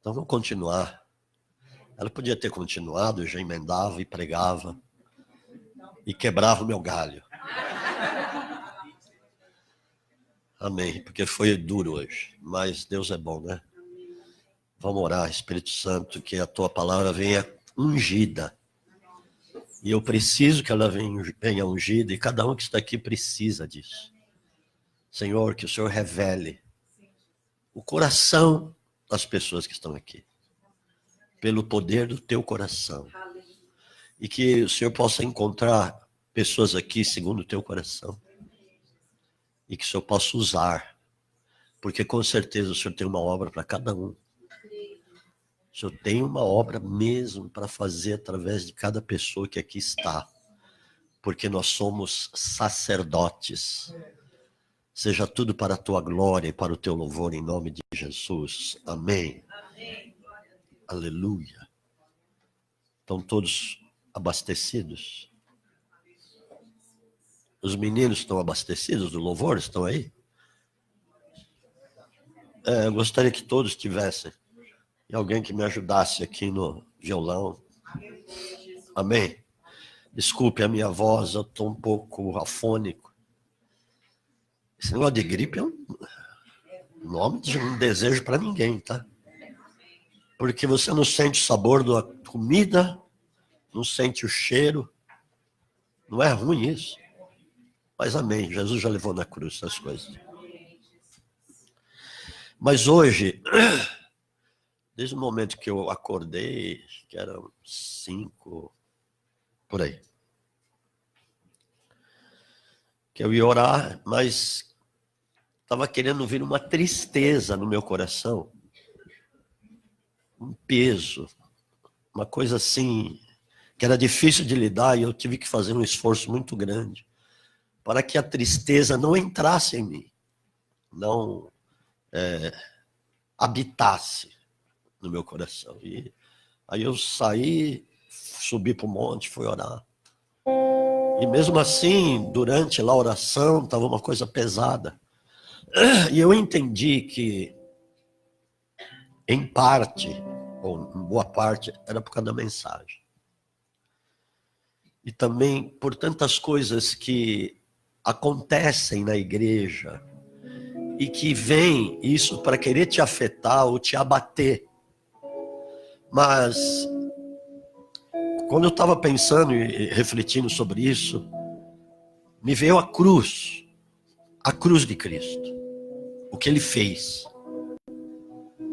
Então vamos continuar. Ela podia ter continuado, eu já emendava e pregava e quebrava o meu galho. Amém, porque foi duro hoje, mas Deus é bom, né? Vamos orar, Espírito Santo, que a tua palavra venha ungida. E eu preciso que ela venha ungida, e cada um que está aqui precisa disso. Senhor, que o Senhor revele o coração das pessoas que estão aqui, pelo poder do teu coração. E que o Senhor possa encontrar pessoas aqui segundo o teu coração. E que o Senhor possa usar, porque com certeza o Senhor tem uma obra para cada um. O Senhor tem uma obra mesmo para fazer através de cada pessoa que aqui está. Porque nós somos sacerdotes. Seja tudo para a tua glória e para o teu louvor, em nome de Jesus. Amém. Amém. Aleluia. Estão todos abastecidos? Os meninos estão abastecidos do louvor? Estão aí? Eu gostaria que todos tivessem. E alguém que me ajudasse aqui no violão. Amém. Desculpe a minha voz, eu estou um pouco afônico. Esse negócio de gripe é um nome de um desejo para ninguém, tá? Porque você não sente o sabor da comida, não sente o cheiro. Não é ruim isso. Mas amém, Jesus já levou na cruz essas coisas. Mas hoje, desde o momento que eu acordei, que eram 5, por aí, que eu ia orar, mas estava querendo vir uma tristeza no meu coração, um peso, uma coisa assim, que era difícil de lidar, e eu tive que fazer um esforço muito grande para que a tristeza não entrasse em mim, não habitasse no meu coração. E aí eu saí, subi para o monte, fui orar. E mesmo assim, durante lá a oração, estava uma coisa pesada. E eu entendi que, em parte, ou em boa parte, era por causa da mensagem. E também por tantas coisas que acontecem na igreja e que vem isso para querer te afetar ou te abater. Mas, quando eu estava pensando e refletindo sobre isso, me veio a cruz de Cristo. O que ele fez,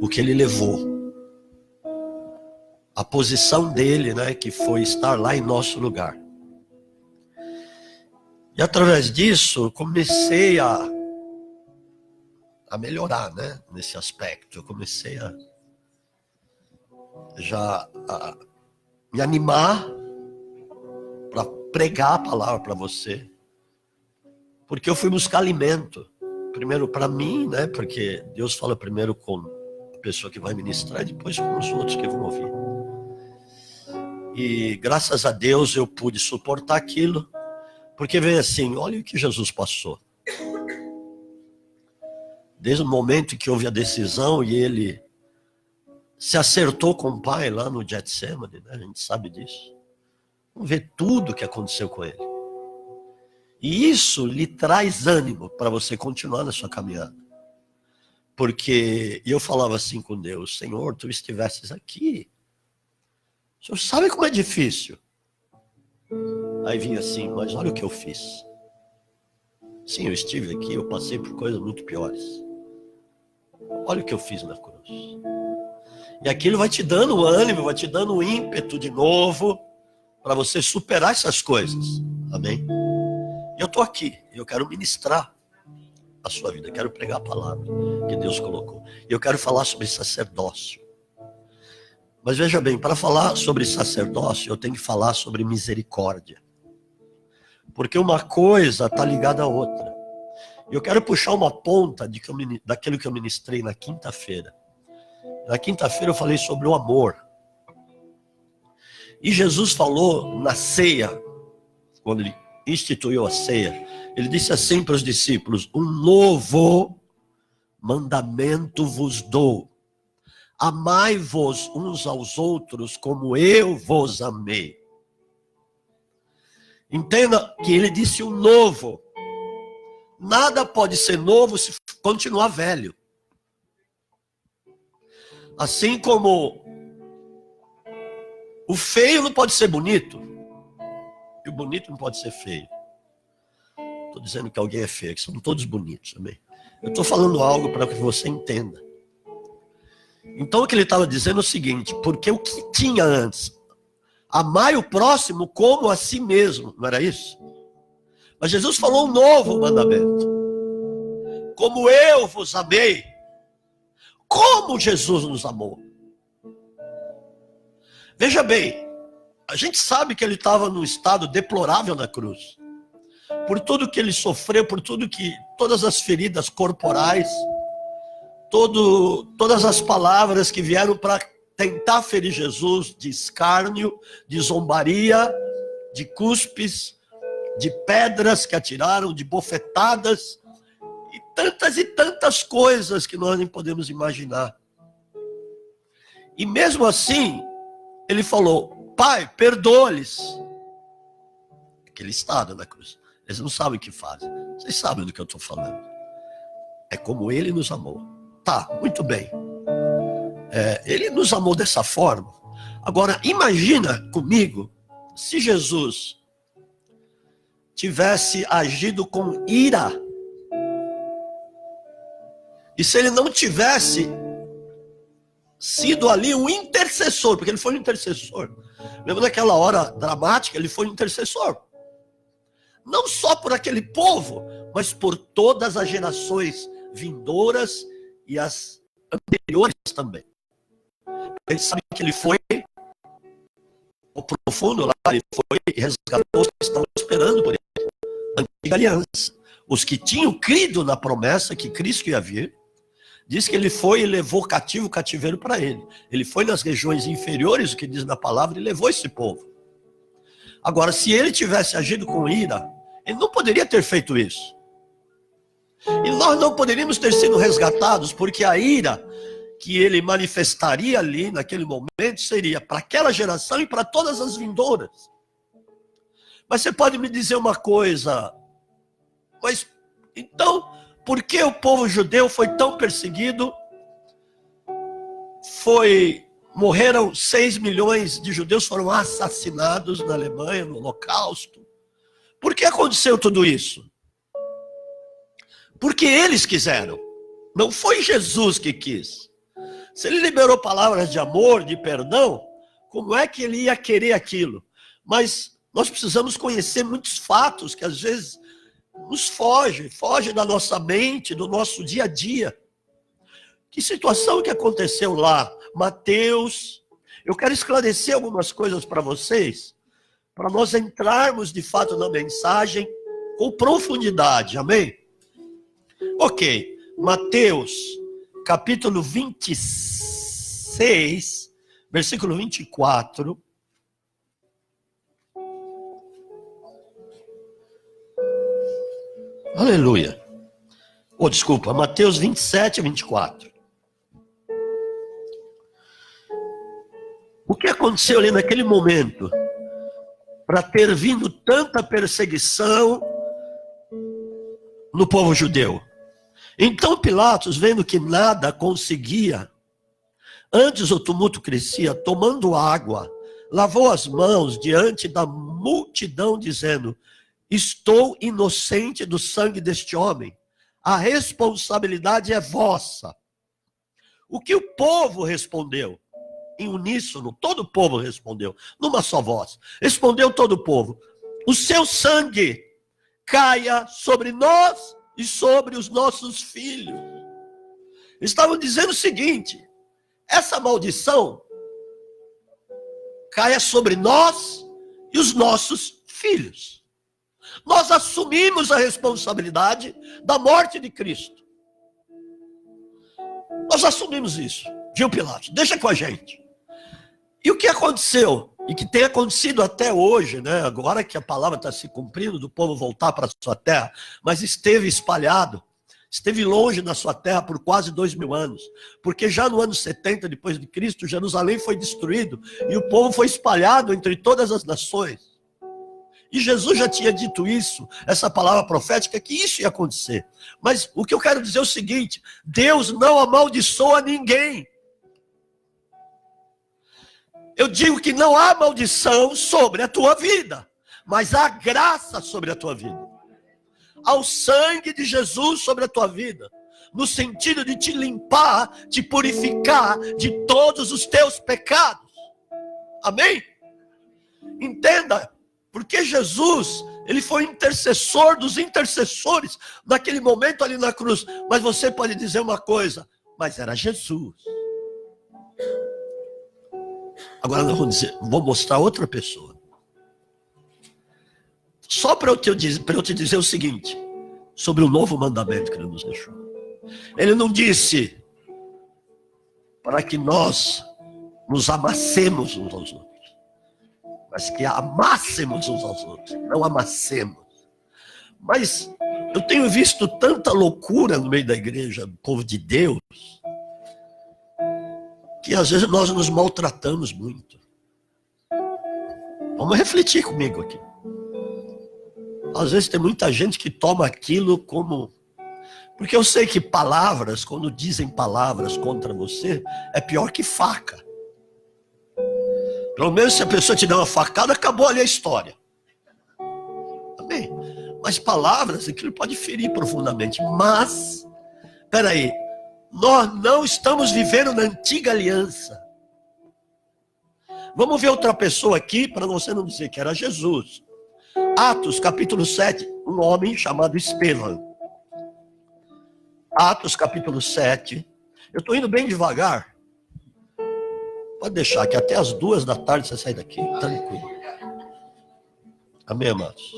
o que ele levou, a posição dele, né, que foi estar lá em nosso lugar. E através disso, comecei a melhorar, né, nesse aspecto. Eu comecei a me animar para pregar a palavra para você. Porque eu fui buscar alimento. Primeiro para mim, né, porque Deus fala primeiro com a pessoa que vai ministrar e depois com os outros que vão ouvir. E graças a Deus eu pude suportar aquilo, porque veio assim, olha o que Jesus passou. Desde o momento em que houve a decisão e ele se acertou com o Pai lá no Getsemane, né? A gente sabe disso. Vamos ver tudo o que aconteceu com ele. E isso lhe traz ânimo para você continuar na sua caminhada. Porque eu falava assim com Deus, Senhor, tu estivesses aqui. O Senhor sabe como é difícil. Aí vinha assim, mas olha o que eu fiz. Sim, eu estive aqui, eu passei por coisas muito piores. Olha o que eu fiz na cruz. E aquilo vai te dando ânimo, vai te dando ímpeto de novo para você superar essas coisas. Amém? E eu estou aqui, eu quero ministrar a sua vida, eu quero pregar a palavra que Deus colocou. E eu quero falar sobre sacerdócio. Mas veja bem, para falar sobre sacerdócio, eu tenho que falar sobre misericórdia. Porque uma coisa está ligada à outra. Eu quero puxar uma ponta daquilo que eu ministrei na quinta-feira. Na quinta-feira eu falei sobre o amor. E Jesus falou na ceia, quando ele instituiu a ceia, ele disse assim para os discípulos, um novo mandamento vos dou. amai-vos uns aos outros como eu vos amei. Entenda que ele disse o novo. Nada pode ser novo se continuar velho. Assim como o feio não pode ser bonito, e o bonito não pode ser feio. Estou dizendo que alguém é feio, que são todos bonitos, amém? Eu estou falando algo para que você entenda. Então o que ele estava dizendo é o seguinte, porque o que tinha antes, amai o próximo como a si mesmo, não era isso? Mas Jesus falou um novo mandamento. Como eu vos amei. Como Jesus nos amou. Veja bem, a gente sabe que ele estava num estado deplorável na cruz. Por tudo que ele sofreu, por todas as feridas corporais, todas as palavras que vieram para tentar ferir Jesus, de escárnio, de zombaria, de cuspes, de pedras que atiraram, de bofetadas, e tantas coisas que nós nem podemos imaginar. E mesmo assim, ele falou, Pai, perdoa-lhes. Aquele estado na cruz. Eles não sabem o que fazem. Vocês sabem do que eu estou falando. É como ele nos amou. Tá, muito bem. Ele nos amou dessa forma. Agora, imagina comigo, se Jesus tivesse agido com ira, e se ele não tivesse sido ali um intercessor, porque ele foi um intercessor. Lembra daquela hora dramática? Ele foi um intercessor. Não só por aquele povo, mas por todas as gerações vindouras e as anteriores também. Ele sabe que ele foi o profundo lá, ele foi e resgatou os que estavam esperando por ele. A antiga aliança. Os que tinham crido na promessa que Cristo ia vir, diz que ele foi e levou cativo o cativeiro para ele. Ele foi nas regiões inferiores, o que diz na palavra, e levou esse povo. Agora, se ele tivesse agido com ira, ele não poderia ter feito isso. E nós não poderíamos ter sido resgatados, porque a ira que ele manifestaria ali, naquele momento, seria para aquela geração e para todas as vindouras. Mas você pode me dizer uma coisa, mas então, por que o povo judeu foi tão perseguido? Morreram 6 milhões de judeus, foram assassinados na Alemanha, no Holocausto. Por que aconteceu tudo isso? Porque eles quiseram. Não foi Jesus que quis. Se ele liberou palavras de amor, de perdão, como é que ele ia querer aquilo? Mas nós precisamos conhecer muitos fatos que às vezes nos foge da nossa mente, do nosso dia a dia. Que situação que aconteceu lá? Mateus, eu quero esclarecer algumas coisas para vocês, para nós entrarmos de fato na mensagem com profundidade, amém? Ok, Mateus, capítulo 26, versículo 24. Aleluia. Desculpa, Mateus 27, 24. O que aconteceu ali naquele momento? Para ter vindo tanta perseguição no povo judeu. Então Pilatos, vendo que nada conseguia, antes o tumulto crescia, tomando água, lavou as mãos diante da multidão, dizendo: estou inocente do sangue deste homem. A responsabilidade é vossa. O que o povo respondeu? Em uníssono, todo o povo respondeu, numa só voz. Respondeu todo o povo: o seu sangue caia sobre nós e sobre os nossos filhos. Estavam dizendo o seguinte: essa maldição caia sobre nós e os nossos filhos. Nós assumimos a responsabilidade da morte de Cristo. Nós assumimos isso, viu, Pilatos? Deixa com a gente. E o que aconteceu? E que tem acontecido até hoje, né? Agora que a palavra está se cumprindo, do povo voltar para a sua terra, mas esteve espalhado. esteve longe da sua terra por quase 2000 anos, porque já no ano 70 depois de Cristo, Jerusalém foi destruído e o povo foi espalhado entre todas as nações. E Jesus já tinha dito isso, essa palavra profética, que isso ia acontecer. Mas o que eu quero dizer é o seguinte: Deus não amaldiçoa ninguém. Eu digo que não há maldição sobre a tua vida, mas há graça sobre a tua vida. Ao sangue de Jesus sobre a tua vida, no sentido de te limpar, te purificar de todos os teus pecados. Amém? Entenda, porque Jesus, ele foi intercessor dos intercessores naquele momento ali na cruz. Mas você pode dizer uma coisa: mas era Jesus. Agora vou mostrar outra pessoa. Só para eu te dizer o seguinte, sobre o novo mandamento que ele nos deixou. Ele não disse para que nós nos amassemos uns aos outros, mas que amássemos uns aos outros, não amassemos. Mas eu tenho visto tanta loucura no meio da igreja, do povo de Deus, que às vezes nós nos maltratamos muito. Vamos refletir comigo aqui. Às vezes tem muita gente que toma aquilo como... Porque eu sei que palavras, quando dizem palavras contra você, é pior que faca. Pelo menos se a pessoa te der uma facada, acabou ali a história. Amém? Mas palavras, aquilo pode ferir profundamente. Mas, peraí, nós não estamos vivendo na antiga aliança. Vamos ver outra pessoa aqui, para você não dizer que era Jesus. Atos capítulo 7, um homem chamado Estevão. Atos capítulo 7. Eu estou indo bem devagar. Pode deixar que até as 2 da tarde você sai daqui, tranquilo. Amém, amados?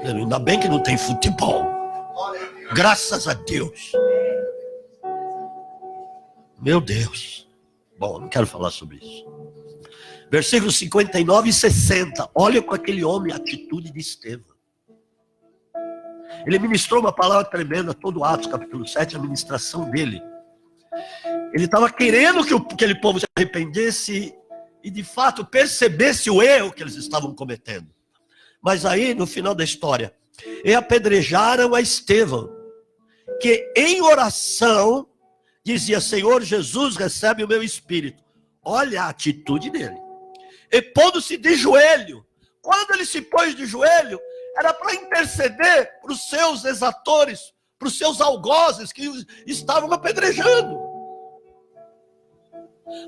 Ainda bem que não tem futebol. Graças a Deus. Meu Deus. Bom, não quero falar sobre isso. Versículos 59 e 60. Olha com aquele homem a atitude de Estevão. Ele ministrou uma palavra tremenda, todo Atos capítulo 7, a ministração dele. Ele estava querendo que aquele povo se arrependesse e de fato percebesse o erro que eles estavam cometendo. Mas aí, no final da história, e apedrejaram a Estevão, que em oração dizia: Senhor Jesus, recebe o meu espírito. Olha a atitude dele. E pondo-se de joelho. Quando ele se pôs de joelho, era para interceder para os seus exatores, para os seus algozes que estavam apedrejando.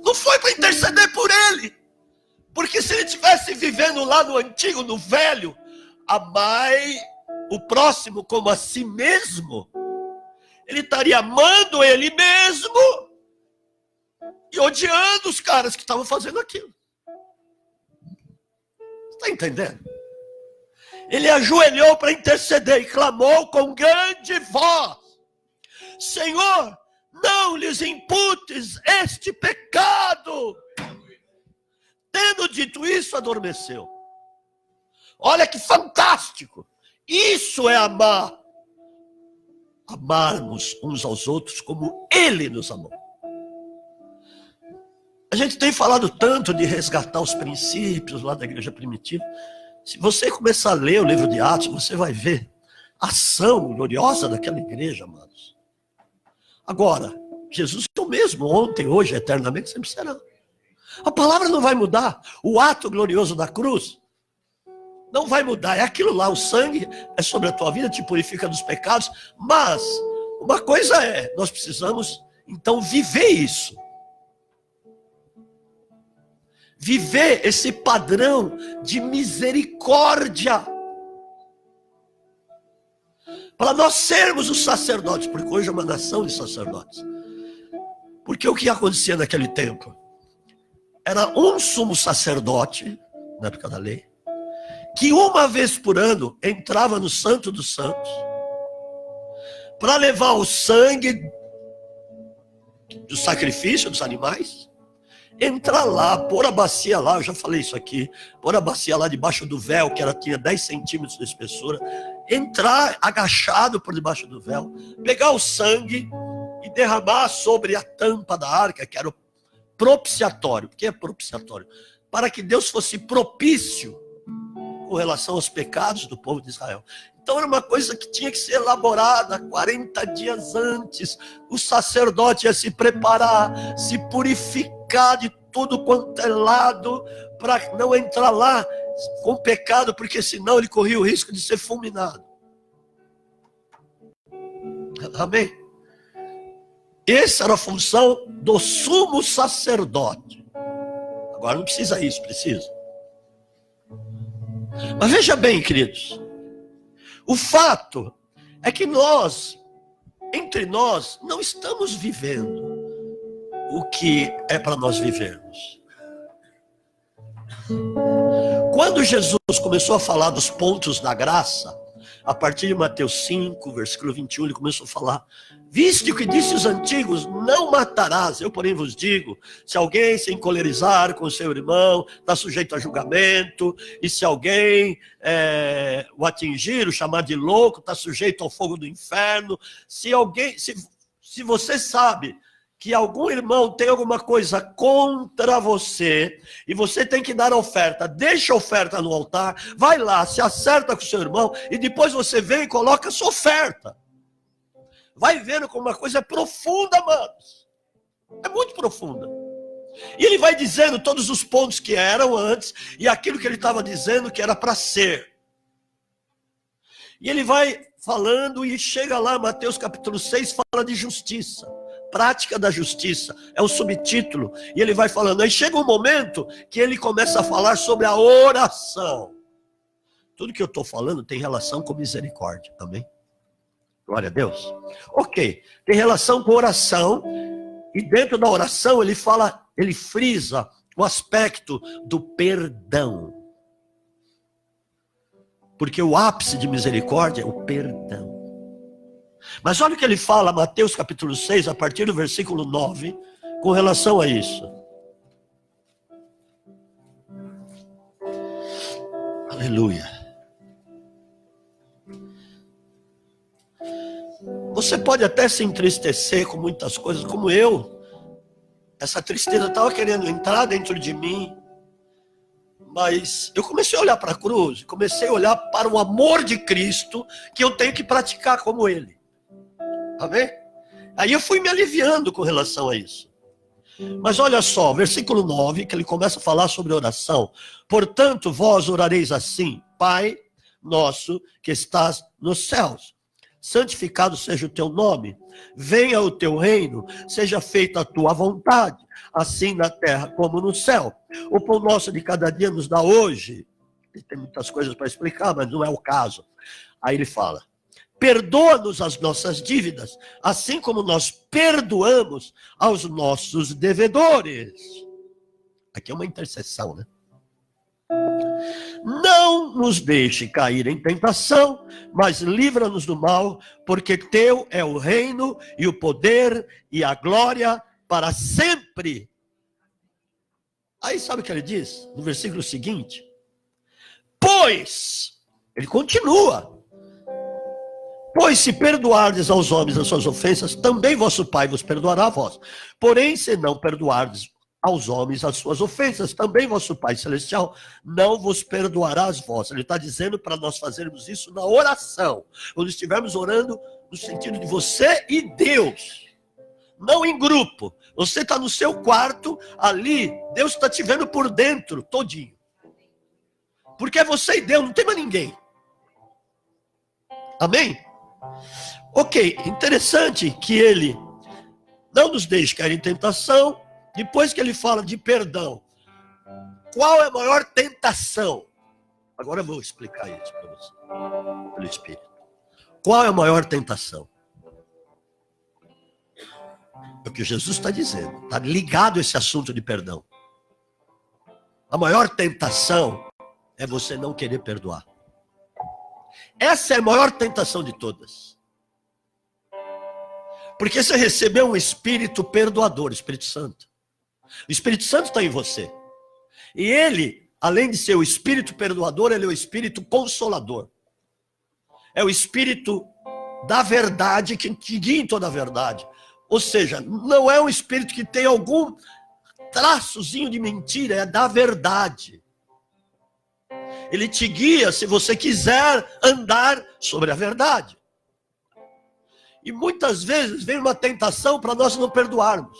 Não foi para interceder por ele. Porque se ele estivesse vivendo lá no antigo, no velho, amai o próximo como a si mesmo, ele estaria amando ele mesmo e odiando os caras que estavam fazendo aquilo. Está entendendo? Ele ajoelhou para interceder e clamou com grande voz: Senhor, não lhes imputes este pecado. Tendo dito isso, adormeceu. Olha que fantástico. Isso é amar. Amarmos uns aos outros como Ele nos amou. A gente tem falado tanto de resgatar os princípios lá da igreja primitiva. Se você começar a ler o livro de Atos, você vai ver a ação gloriosa daquela igreja, amados. Agora, Jesus é o mesmo ontem, hoje, eternamente, sempre será. A palavra não vai mudar. O ato glorioso da cruz não vai mudar. É aquilo lá, o sangue é sobre a tua vida, te purifica dos pecados. Mas, uma coisa é, nós precisamos, então, viver isso. Viver esse padrão de misericórdia. Para nós sermos os sacerdotes, porque hoje é uma nação de sacerdotes. Porque o que acontecia naquele tempo? Era um sumo sacerdote, na época da lei, que uma vez por ano entrava no Santo dos Santos para levar o sangue do sacrifício dos animais, entrar lá, pôr a bacia lá, eu já falei isso aqui, pôr a bacia lá debaixo do véu, que tinha 10 centímetros de espessura, entrar agachado por debaixo do véu, pegar o sangue e derramar sobre a tampa da arca, que era o propiciatório. O que é propiciatório? Para que Deus fosse propício com relação aos pecados do povo de Israel. Então era uma coisa que tinha que ser elaborada 40 dias antes. O sacerdote ia se preparar, se purificar de tudo quanto é lado, para não entrar lá com pecado, porque senão ele corria o risco de ser fulminado. Amém? Essa era a função do sumo sacerdote. Agora não precisa isso, precisa. Mas veja bem, queridos, o fato é que nós, entre nós, não estamos vivendo o que é para nós vivermos. Quando Jesus começou a falar dos pontos da graça, a partir de Mateus 5, versículo 21, ele começou a falar: viste o que disse os antigos, não matarás. Eu, porém, vos digo, se alguém se encolerizar com seu irmão, está sujeito a julgamento. E se alguém o atingir, o chamar de louco, está sujeito ao fogo do inferno. Se você sabe que algum irmão tem alguma coisa contra você, e você tem que dar oferta, deixa a oferta no altar, vai lá, se acerta com o seu irmão, e depois você vem e coloca a sua oferta. Vai vendo como uma coisa é profunda, amados. É muito profunda. E ele vai dizendo todos os pontos que eram antes, e aquilo que ele estava dizendo que era para ser. E ele vai falando e chega lá, Mateus capítulo 6, fala de justiça. Prática da justiça, é o subtítulo. E ele vai falando, aí chega um momento que ele começa a falar sobre a oração. Tudo que eu estou falando tem relação com misericórdia, amém? Glória a Deus. Ok, tem relação com oração, e dentro da oração ele fala, ele frisa o aspecto do perdão. Porque o ápice de misericórdia é o perdão. Mas olha o que ele fala, Mateus capítulo 6, a partir do versículo 9, com relação a isso. Aleluia. Você pode até se entristecer com muitas coisas, como eu. Essa tristeza estava querendo entrar dentro de mim. Mas eu comecei a olhar para a cruz, comecei a olhar para o amor de Cristo, que eu tenho que praticar como Ele. Amém? Aí eu fui me aliviando com relação a isso. Mas olha só, versículo 9, que ele começa a falar sobre oração. Portanto, vós orareis assim: Pai nosso que estás nos céus, santificado seja o teu nome, venha o teu reino, seja feita a tua vontade, assim na terra como no céu. O pão nosso de cada dia nos dá hoje. E tem muitas coisas para explicar, mas não é o caso. Aí ele fala: perdoa-nos as nossas dívidas, assim como nós perdoamos aos nossos devedores. Aqui é uma intercessão, né? Não nos deixe cair em tentação, mas livra-nos do mal, porque teu é o reino e o poder e a glória para sempre. Aí sabe o que ele diz no versículo seguinte? Pois, ele continua. Pois se perdoardes aos homens as suas ofensas, também vosso Pai vos perdoará a vós. Porém, se não perdoardes aos homens as suas ofensas, também vosso Pai Celestial não vos perdoará as vossas. Ele está dizendo para nós fazermos isso na oração. Quando estivermos orando no sentido de você e Deus. Não em grupo. Você está no seu quarto, ali, Deus está te vendo por dentro, todinho. Porque é você e Deus, não tem mais ninguém. Amém? Ok, interessante que ele não nos deixe cair em tentação. Depois que ele fala de perdão, qual é a maior tentação? Agora eu vou explicar isso para você, pelo Espírito. Qual é a maior tentação? É o que Jesus está dizendo, está ligado a esse assunto de perdão. A maior tentação é você não querer perdoar. Essa é a maior tentação de todas. Porque você recebeu um Espírito perdoador, o Espírito Santo. O Espírito Santo está em você. E ele, além de ser o Espírito perdoador, ele é o Espírito consolador. é o Espírito da verdade que te guia em toda a verdade. Ou seja, não é um Espírito que tem algum traçozinho de mentira, é da verdade. Ele te guia se você quiser andar sobre a verdade. E muitas vezes vem uma tentação para nós não perdoarmos.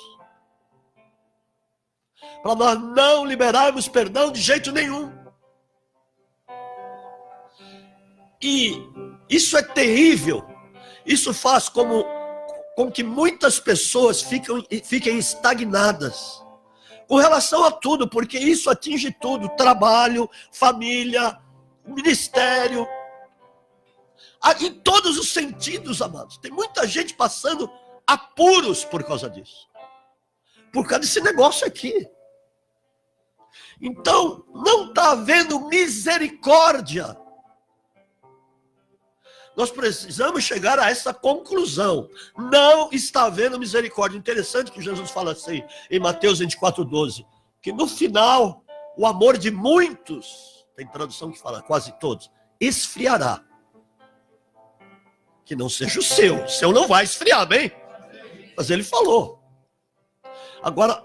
Para nós não liberarmos perdão de jeito nenhum. E isso é terrível. Isso faz com que muitas pessoas fiquem estagnadas com relação a tudo, porque isso atinge tudo: trabalho, família, ministério, em todos os sentidos, amados. Tem muita gente passando apuros por causa disso, por causa desse negócio aqui. Então, não está havendo misericórdia. Nós precisamos chegar a essa conclusão. Não está havendo misericórdia. Interessante que Jesus fala assim, em Mateus 24:12, que no final, o amor de muitos, tem tradução que fala quase todos, esfriará. Que não seja o seu não vai esfriar, bem? Mas ele falou. Agora,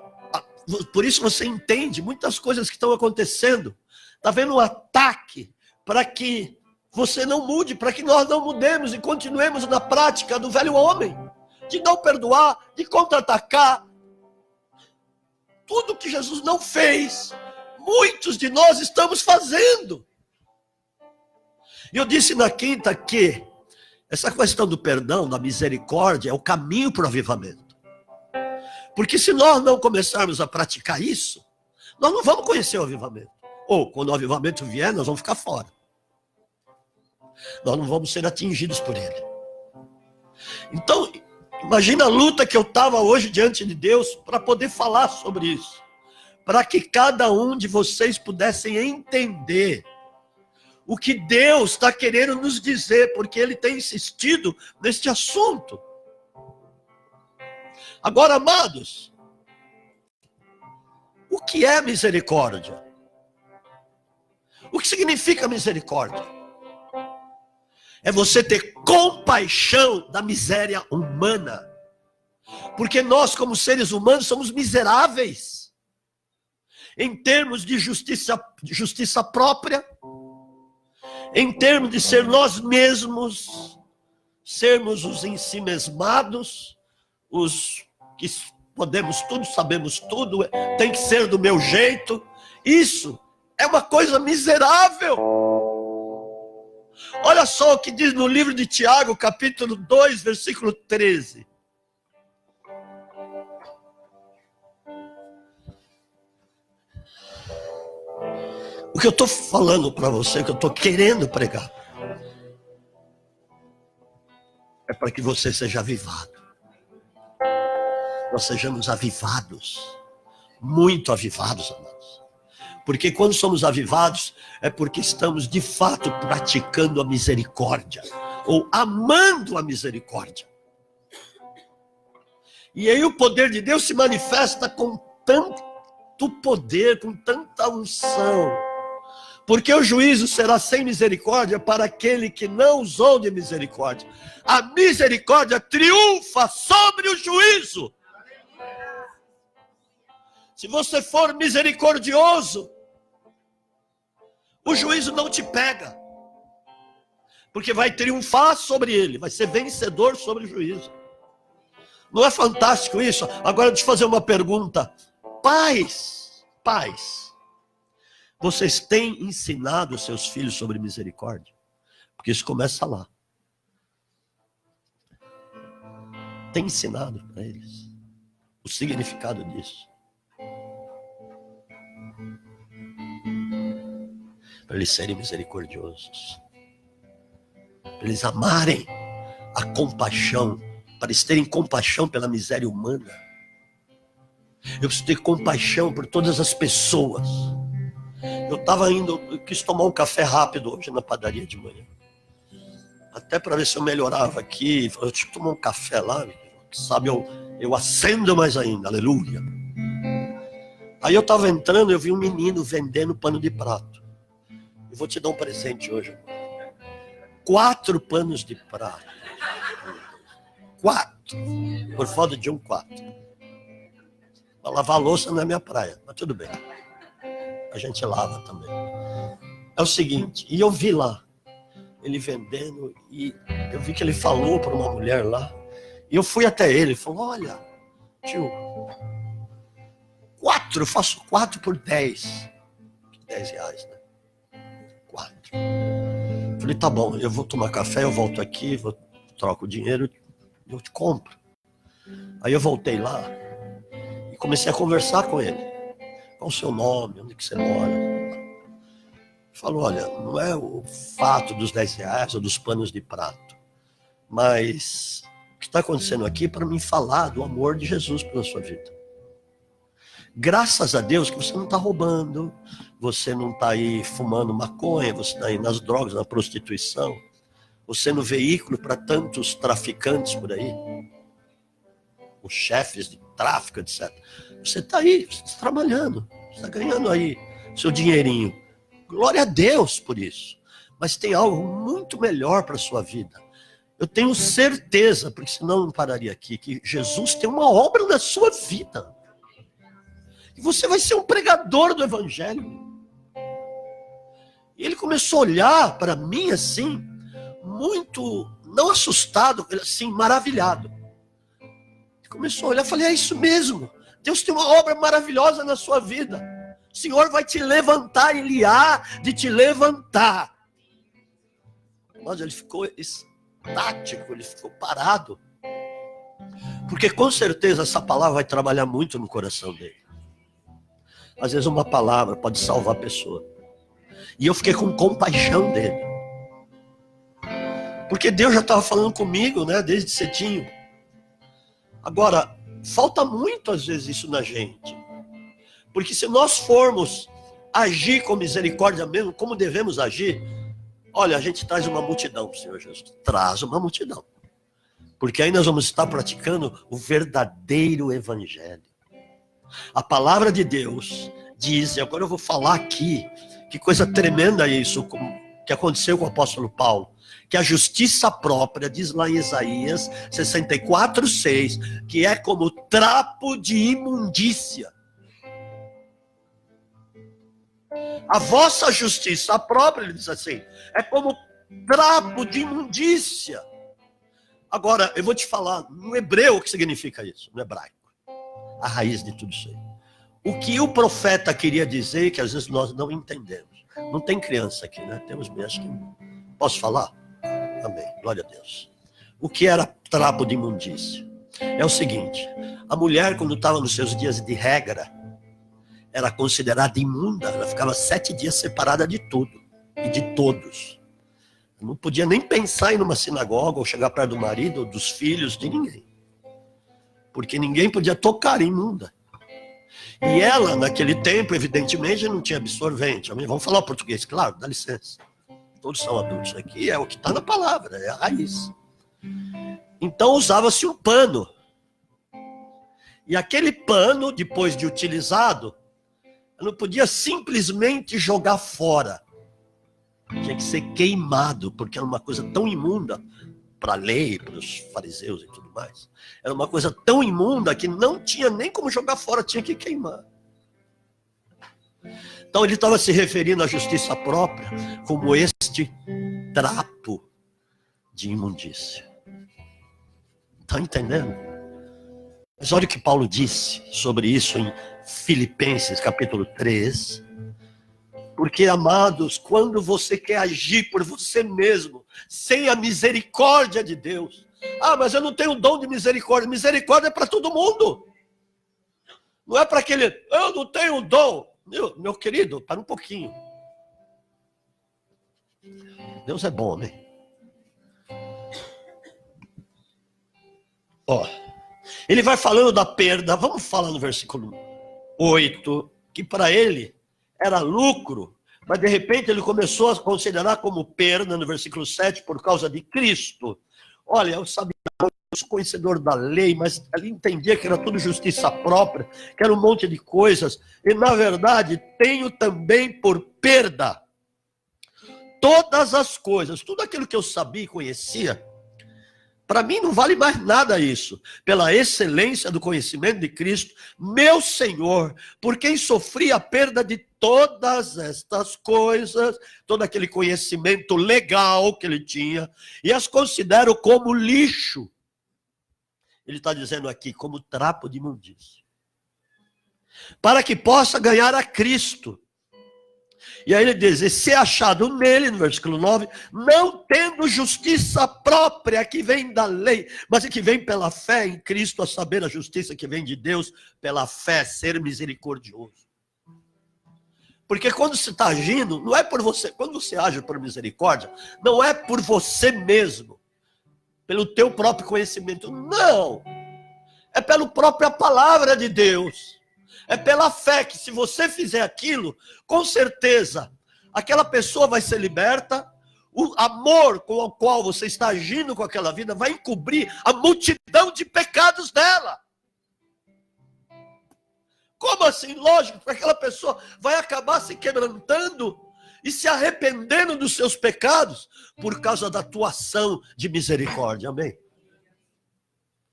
por isso você entende muitas coisas que estão acontecendo. Está havendo um ataque para que você não mude, para que nós não mudemos e continuemos na prática do velho homem, de não perdoar, de contra-atacar. Tudo que Jesus não fez, muitos de nós estamos fazendo. E eu disse na quinta que essa questão do perdão, da misericórdia, é o caminho para o avivamento. Porque se nós não começarmos a praticar isso, nós não vamos conhecer o avivamento. Ou quando o avivamento vier, nós vamos ficar fora. Nós não vamos ser atingidos por ele. Então, imagina a luta que eu estava hoje diante de Deus para poder falar sobre isso. Para que cada um de vocês pudessem entender o que Deus está querendo nos dizer, porque ele tem insistido neste assunto. Agora, amados, o que é misericórdia? O que significa misericórdia? É você ter compaixão da miséria humana. Porque nós, como seres humanos, somos miseráveis. Em termos de justiça própria. Em termos de ser nós mesmos. Sermos os ensimesmados. Os que podemos tudo, sabemos tudo. Tem que ser do meu jeito. Isso é uma coisa miserável. Olha só o que diz no livro de Tiago, capítulo 2, versículo 13. O que eu estou falando para você, o que eu estou querendo pregar, é para que você seja avivado. Nós sejamos avivados, muito avivados, amados. Porque quando somos avivados, é porque estamos de fato praticando a misericórdia, ou amando a misericórdia. E aí o poder de Deus se manifesta com tanto poder, com tanta unção. Porque o juízo será sem misericórdia para aquele que não usou de misericórdia. A misericórdia triunfa sobre o juízo. Se você for misericordioso, o juízo não te pega. Porque vai triunfar sobre ele, vai ser vencedor sobre o juízo. Não é fantástico isso? Agora deixa eu fazer uma pergunta. Pais, vocês têm ensinado os seus filhos sobre misericórdia? Porque isso começa lá. Tem ensinado para eles o significado disso. Para eles serem misericordiosos, para eles amarem a compaixão, para eles terem compaixão pela miséria humana. Eu preciso ter compaixão por todas as pessoas. Eu quis tomar um café rápido hoje na padaria de manhã, até para ver se eu melhorava aqui. Eu tinha que tomar um café lá, sabe, eu acendo mais ainda, aleluia. Aí eu estava entrando, eu vi um menino vendendo pano de prato. Eu vou te dar um presente hoje. 4 panos de prata. 4. Por falta de 4. Para lavar a louça não é minha praia, mas tudo bem. A gente lava também. É o seguinte, e eu vi lá, ele vendendo, e eu vi que ele falou para uma mulher lá, e eu fui até ele, falou, olha, tio, 4, eu faço 4 por 10. 10 reais, né? 4. Falei, tá bom, eu vou tomar café, eu volto aqui, troco o dinheiro, eu te compro. Aí eu voltei lá e comecei a conversar com ele. Qual o seu nome? Onde que você mora? Falou, olha, não é o fato dos 10 reais ou dos panos de prato, mas o que está acontecendo aqui é para mim falar do amor de Jesus pela sua vida. Graças a Deus que você não está roubando, você não está aí fumando maconha, você está aí nas drogas, na prostituição, você no veículo para tantos traficantes por aí, os chefes de tráfico, etc. Você está aí, você está trabalhando, você está ganhando aí seu dinheirinho. Glória a Deus por isso. Mas tem algo muito melhor para a sua vida. Eu tenho certeza, porque senão eu não pararia aqui, que Jesus tem uma obra na sua vida. E você vai ser um pregador do Evangelho. E ele começou a olhar para mim assim, muito, não assustado, assim, maravilhado. Ele começou a olhar, eu falei, é isso mesmo. Deus tem uma obra maravilhosa na sua vida. O Senhor vai te levantar, Ele há de te levantar. Mas ele ficou estático, ele ficou parado. Porque com certeza essa palavra vai trabalhar muito no coração dele. Às vezes uma palavra pode salvar a pessoa. E eu fiquei com compaixão dele. Porque Deus já estava falando comigo, né, desde cedinho. Agora, falta muito às vezes isso na gente. Porque se nós formos agir com misericórdia mesmo, como devemos agir, olha, a gente traz uma multidão para o Senhor Jesus. Traz uma multidão. Porque aí nós vamos estar praticando o verdadeiro evangelho. A palavra de Deus diz, e agora eu vou falar aqui, que coisa tremenda isso, que aconteceu com o apóstolo Paulo, que a justiça própria, diz lá em Isaías 64:6, que é como trapo de imundícia. A vossa justiça própria, ele diz assim, é como trapo de imundícia. Agora, eu vou te falar, no hebreu, o que significa isso? No hebraico. A raiz de tudo isso aí. O que o profeta queria dizer, que às vezes nós não entendemos. Não tem criança aqui, né? Temos mesmo que... Posso falar? Amém. Glória a Deus. O que era trapo de imundícia? É o seguinte, a mulher, quando estava nos seus dias de regra, era considerada imunda, ela ficava 7 dias separada de tudo e de todos. Não podia nem pensar em ir numa sinagoga, ou chegar perto do marido, ou dos filhos, de ninguém. Porque ninguém podia tocar imunda. E ela, naquele tempo, evidentemente, não tinha absorvente. Vamos falar português, claro, dá licença. Todos são adultos aqui, é o que está na palavra, é a raiz. Então usava-se um pano. E aquele pano, depois de utilizado, não podia simplesmente jogar fora. Tinha que ser queimado, porque era uma coisa tão imunda para a lei, para os fariseus e tudo mais. Era uma coisa tão imunda que não tinha nem como jogar fora, tinha que queimar. Então ele estava se referindo à justiça própria como este trapo de imundícia. Está entendendo? Mas olha o que Paulo disse sobre isso em Filipenses capítulo 3. Porque, amados, quando você quer agir por você mesmo, sem a misericórdia de Deus. Ah, mas eu não tenho dom de misericórdia. Misericórdia é para todo mundo. Não é para aquele, eu não tenho dom. Meu querido, para um pouquinho. Deus é bom, né? Ó, ele vai falando da perda. Vamos falar no versículo 8, que para ele era lucro, mas de repente ele começou a considerar como perda no versículo 7 por causa de Cristo. Olha, eu sabia, eu sou conhecedor da lei, mas ele entendia que era tudo justiça própria, que era um monte de coisas, e na verdade tenho também por perda todas as coisas. Tudo aquilo que eu sabia e conhecia, para mim não vale mais nada isso. Pela excelência do conhecimento de Cristo, meu Senhor, por quem sofri a perda de todas estas coisas, todo aquele conhecimento legal que ele tinha, e as considero como lixo. Ele está dizendo aqui, como trapo de imundícia. Para que possa ganhar a Cristo. E aí ele diz, e ser achado nele, no versículo 9, não tendo justiça própria que vem da lei, mas que vem pela fé em Cristo, a saber a justiça que vem de Deus, pela fé, ser misericordioso. Porque quando você está agindo, não é por você, quando você age por misericórdia, não é por você mesmo, pelo teu próprio conhecimento, não. É pela própria palavra de Deus. É pela fé que se você fizer aquilo, com certeza, aquela pessoa vai ser liberta, o amor com o qual você está agindo com aquela vida vai encobrir a multidão de pecados dela. Como assim? Lógico, porque aquela pessoa vai acabar se quebrantando e se arrependendo dos seus pecados por causa da tua ação de misericórdia. Amém?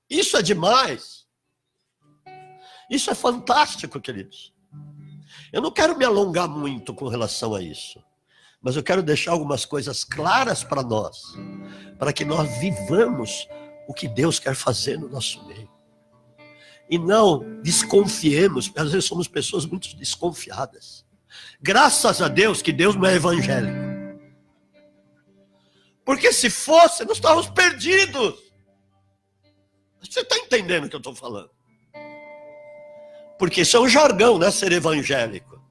Isso é demais. Isso é fantástico, queridos. Eu não quero me alongar muito com relação a isso, mas eu quero deixar algumas coisas claras para nós, para que nós vivamos o que Deus quer fazer no nosso meio. E não desconfiemos, porque às vezes somos pessoas muito desconfiadas. Graças a Deus que Deus não é evangélico. Porque se fosse, nós estávamos perdidos. Você está entendendo o que eu estou falando? Porque isso é um jargão, né? Ser evangélico.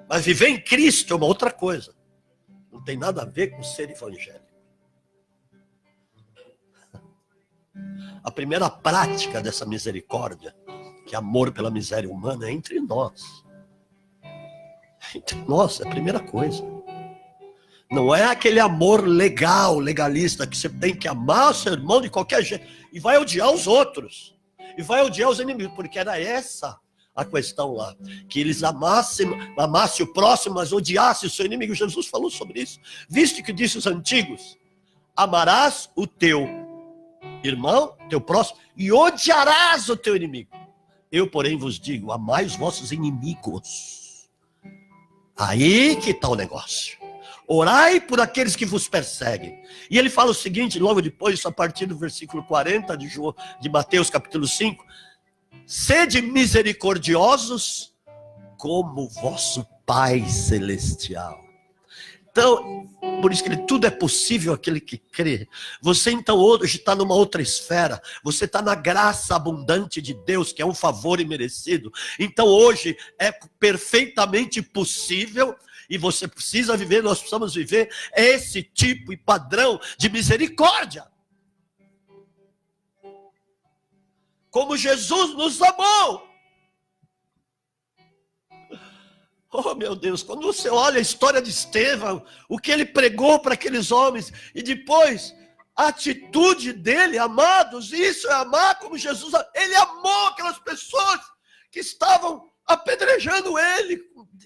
Mas viver em Cristo é uma outra coisa. Não tem nada a ver com ser evangélico. A primeira prática dessa misericórdia, que é amor pela miséria humana, é entre nós. Entre nós, é a primeira coisa. Não é aquele amor legal, legalista, que você tem que amar o seu irmão de qualquer jeito e vai odiar os outros. E vai odiar os inimigos, porque era essa a questão lá. Que eles amassem o próximo, mas odiassem o seu inimigo. Jesus falou sobre isso. Visto que disse os antigos, amarás o teu irmão, teu próximo, e odiarás o teu inimigo. Eu, porém, vos digo, amai os vossos inimigos. Aí que está o negócio. Orai por aqueles que vos perseguem. E ele fala o seguinte, logo depois, a partir do versículo 40 de Mateus capítulo 5. Sede misericordiosos como vosso Pai Celestial. Então, por isso que tudo é possível aquele que crê. Você então hoje está numa outra esfera. Você está na graça abundante de Deus, que é um favor imerecido. Então hoje é perfeitamente possível. E você precisa viver, nós precisamos viver esse tipo e padrão de misericórdia. Como Jesus nos amou. Oh, meu Deus, quando você olha a história de Estevão, o que ele pregou para aqueles homens, e depois a atitude dele, amados, isso é amar como Jesus, ele amou aquelas pessoas que estavam apedrejando ele,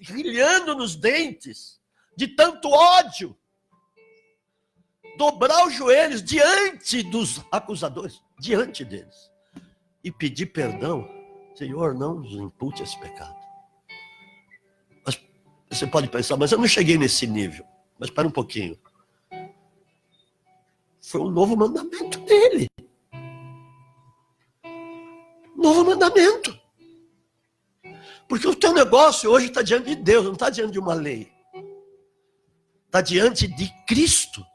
brilhando nos dentes, de tanto ódio. Dobrar os joelhos diante dos acusadores, diante deles. E pedir perdão. Senhor, não nos impute esse pecado. Mas você pode pensar, mas eu não cheguei nesse nível. Mas espera um pouquinho. Foi um novo mandamento dele. Novo mandamento. Porque o teu negócio hoje está diante de Deus, não está diante de uma lei. Está diante de Cristo.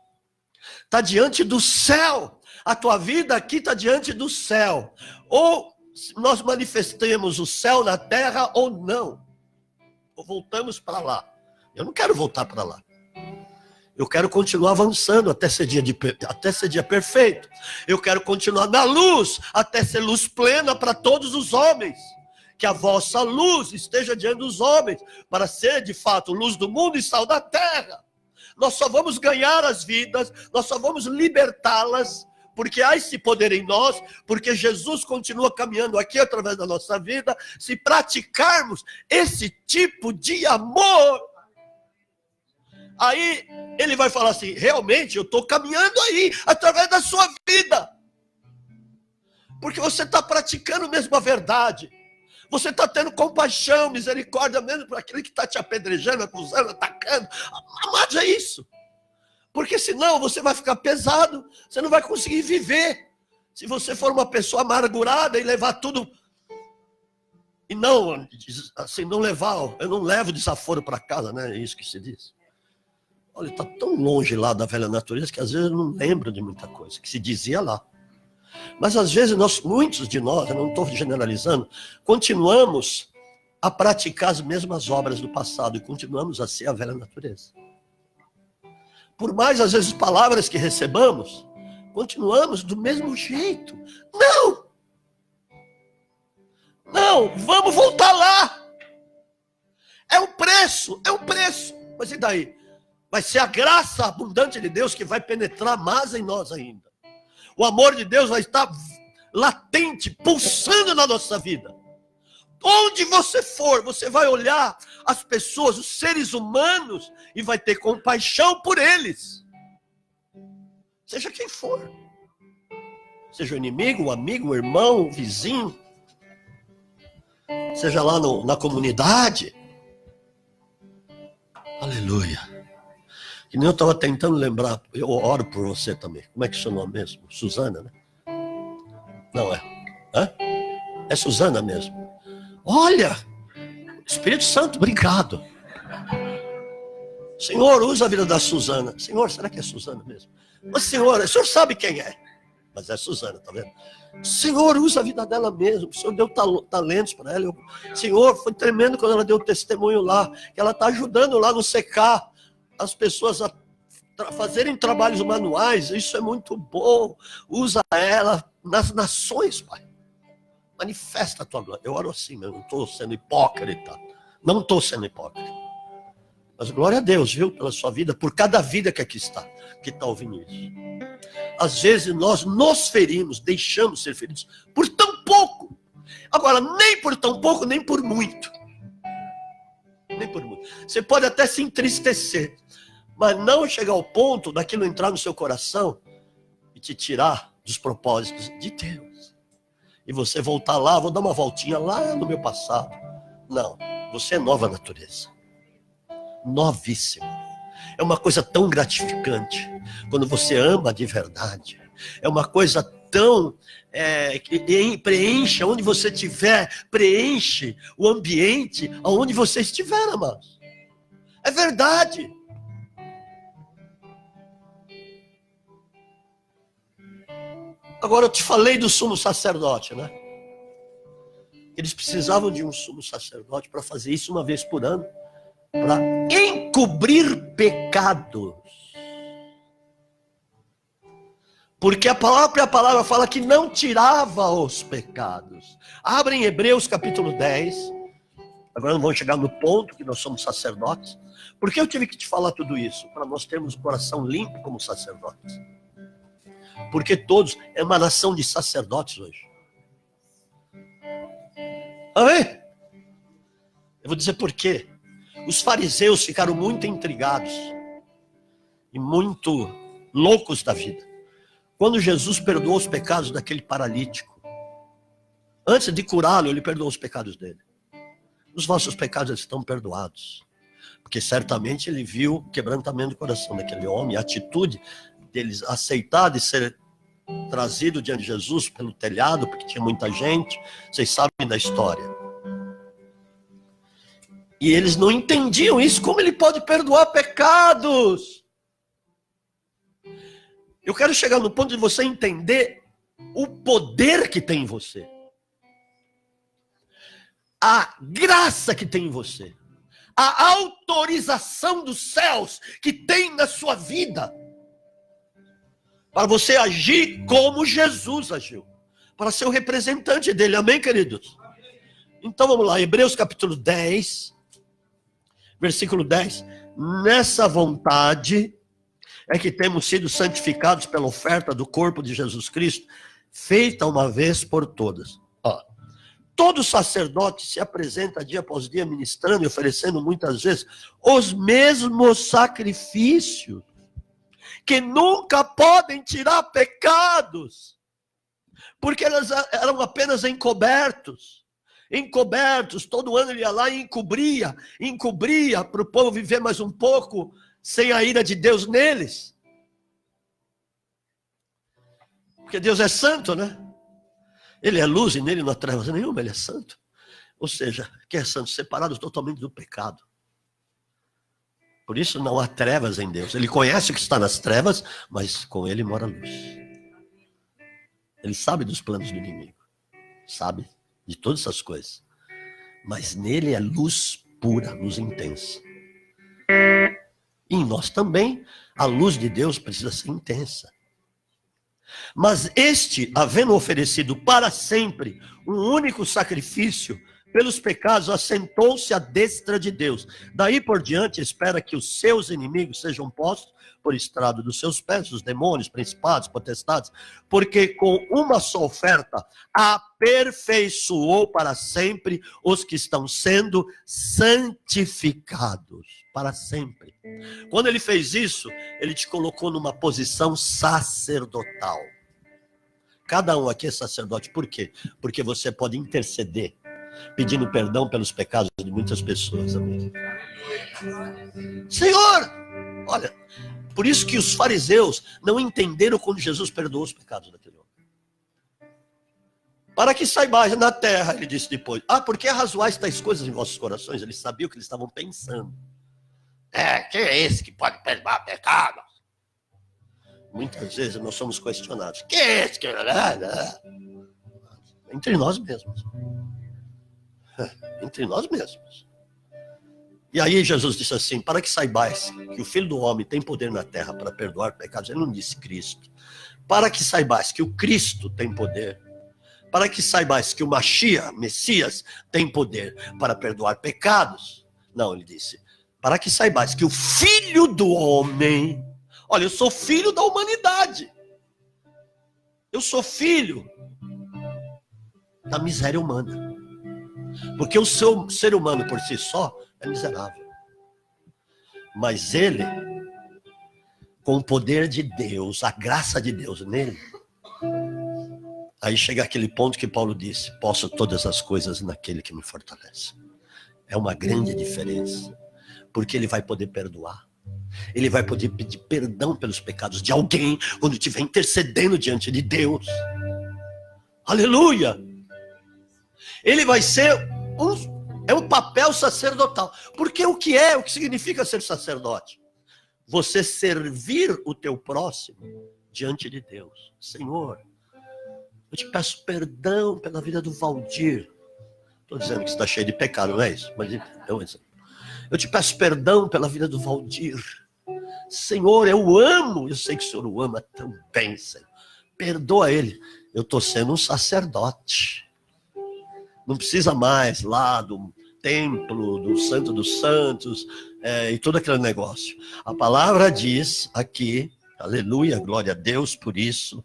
Está diante do céu. A tua vida aqui está diante do céu. Ou nós manifestemos o céu na terra ou não. Ou voltamos para lá. Eu não quero voltar para lá. Eu quero continuar avançando até ser dia perfeito. Eu quero continuar na luz até ser luz plena para todos os homens. Que a vossa luz esteja diante dos homens, para ser de fato luz do mundo e sal da terra. Nós só vamos ganhar as vidas, nós só vamos libertá-las, porque há esse poder em nós, porque Jesus continua caminhando aqui através da nossa vida, se praticarmos esse tipo de amor. Aí ele vai falar assim, realmente eu estou caminhando aí, através da sua vida. Porque você está praticando mesmo a verdade. Você está tendo compaixão, misericórdia mesmo para aquele que está te apedrejando, acusando, atacando. Amados, é isso. Porque senão você vai ficar pesado, você não vai conseguir viver. Se você for uma pessoa amargurada e levar tudo... E não, assim, não levar... Eu não levo desaforo para casa, né? É isso que se diz. Olha, está tão longe lá da velha natureza que às vezes eu não lembro de muita coisa que se dizia lá. Mas às vezes muitos de nós, eu não estou generalizando, continuamos a praticar as mesmas obras do passado e continuamos a ser a velha natureza. Por mais, às vezes, palavras que recebamos, continuamos do mesmo jeito. Não! Não, vamos voltar lá. É um preço, é um preço. Mas e daí? Vai ser a graça abundante de Deus que vai penetrar mais em nós ainda. O amor de Deus vai estar latente, pulsando na nossa vida. Onde você for, você vai olhar as pessoas, os seres humanos, e vai ter compaixão por eles. Seja quem for. Seja o inimigo, o amigo, o irmão, o vizinho. Seja lá na comunidade. Aleluia. Que nem eu estava tentando lembrar, eu oro por você também. Como é que é o seu nome mesmo? Suzana, né? Não é? Hã? É Suzana mesmo. Olha, Espírito Santo, obrigado. Senhor, usa a vida da Suzana. Senhor, será que é Suzana mesmo? Mas Senhor, o Senhor sabe quem é. Mas é Suzana, tá vendo? Senhor, usa a vida dela mesmo. O Senhor deu talentos para ela. Senhor, foi tremendo quando ela deu o testemunho lá. Que ela está ajudando lá no secar as pessoas a fazerem trabalhos manuais. Isso é muito bom. Usa ela nas nações, Pai. Manifesta a tua glória. Eu oro assim, eu não estou sendo hipócrita. Não estou sendo hipócrita. Mas glória a Deus, viu? Pela sua vida, por cada vida que aqui está, que está ouvindo isso. Às vezes nós nos ferimos, deixamos ser feridos por tão pouco. Agora, nem por tão pouco, nem por muito. Nem por muito. Você pode até se entristecer, mas não chegar ao ponto daquilo entrar no seu coração e te tirar dos propósitos de Deus. E você voltar lá, vou dar uma voltinha lá no meu passado. Não, você é nova natureza. Novíssima. É uma coisa tão gratificante quando você ama de verdade. É uma coisa tão que preenche onde você estiver, preenche o ambiente aonde você estiver, amados. É verdade. Agora eu te falei do sumo sacerdote, né? Eles precisavam de um sumo sacerdote para fazer isso uma vez por ano, para encobrir pecados. Porque a própria palavra fala que não tirava os pecados. Abre em Hebreus capítulo 10. Agora não vamos chegar no ponto que nós somos sacerdotes. Por que eu tive que te falar tudo isso? Para nós termos o coração limpo como sacerdotes. Porque todos, é uma nação de sacerdotes hoje. Amém? Eu vou dizer por quê. Os fariseus ficaram muito intrigados e muito loucos da vida. Quando Jesus perdoou os pecados daquele paralítico, antes de curá-lo, ele perdoou os pecados dele. Os vossos pecados estão perdoados. Porque certamente ele viu o quebrantamento do coração daquele homem, a atitude deles aceitar de ser trazido diante de Jesus pelo telhado, porque tinha muita gente. Vocês sabem da história. E eles não entendiam isso. Como ele pode perdoar pecados? Eu quero chegar no ponto de você entender o poder que tem em você. A graça que tem em você. A autorização dos céus que tem na sua vida. Para você agir como Jesus agiu. Para ser o representante dele. Amém, queridos? Então vamos lá. Hebreus capítulo 10. Versículo 10. Nessa vontade é que temos sido santificados pela oferta do corpo de Jesus Cristo, feita uma vez por todas. Ó, Todo sacerdote se apresenta dia após dia ministrando e oferecendo muitas vezes os mesmos sacrifícios, que nunca podem tirar pecados, porque eles eram apenas encobertos, todo ano ele ia lá e encobria para o povo viver mais um pouco, sem a ira de Deus neles, porque Deus é santo, né? Ele é luz e nele não há trevas nenhuma, ele é santo. Ou seja, que é santo, separado totalmente do pecado. Por isso não há trevas em Deus. Ele conhece o que está nas trevas, mas com ele mora a luz. Ele sabe dos planos do inimigo. Sabe de todas essas coisas. Mas nele é luz pura, luz intensa. E em nós também, a luz de Deus precisa ser intensa. Mas este, havendo oferecido para sempre um único sacrifício pelos pecados, assentou-se à destra de Deus. Daí por diante espera que os seus inimigos sejam postos por estrado dos seus pés, os demônios, principados, potestades, porque com uma só oferta aperfeiçoou para sempre os que estão sendo santificados para sempre. Quando ele fez isso, ele te colocou numa posição sacerdotal. Cada um aqui é sacerdote. Por quê? Porque você pode interceder, pedindo perdão pelos pecados de muitas pessoas. Amém? Senhor, olha, por isso que os fariseus não entenderam quando Jesus perdoou os pecados daquele homem. Para que saibais na terra, ele disse depois. Porque arrazoais tais coisas em vossos corações? Eles sabiam o que eles estavam pensando. Quem é esse que pode perdoar pecados? Muitas vezes nós somos questionados. Quem é esse que... Entre nós mesmos. Entre nós mesmos. E aí Jesus disse assim, para que saibais que o Filho do Homem tem poder na terra para perdoar pecados. Ele não disse Cristo. Para que saibais que o Cristo tem poder. Para que saibais que o Messias tem poder para perdoar pecados. Não, ele disse, para que saibais que o Filho do Homem... Olha, eu sou filho da humanidade. Eu sou filho da miséria humana. Porque o seu ser humano por si só é miserável. Mas ele, com o poder de Deus, a graça de Deus nele, aí chega aquele ponto que Paulo disse, posso todas as coisas naquele que me fortalece. É uma grande diferença. Porque ele vai poder perdoar. Ele vai poder pedir perdão pelos pecados de alguém quando estiver intercedendo diante de Deus. Aleluia! Ele vai ser um papel sacerdotal. Porque o que significa ser sacerdote? Você servir o teu próximo diante de Deus. Senhor, eu te peço perdão pela vida do Valdir. Estou dizendo que está cheio de pecado, não é isso? Mas é um exemplo. Eu te peço perdão pela vida do Valdir. Senhor, eu amo. Eu sei que o Senhor o ama também, Senhor. Perdoa ele. Eu estou sendo um sacerdote. Não precisa mais lá do templo, do Santo dos Santos, e todo aquele negócio. A palavra diz aqui, aleluia, glória a Deus por isso.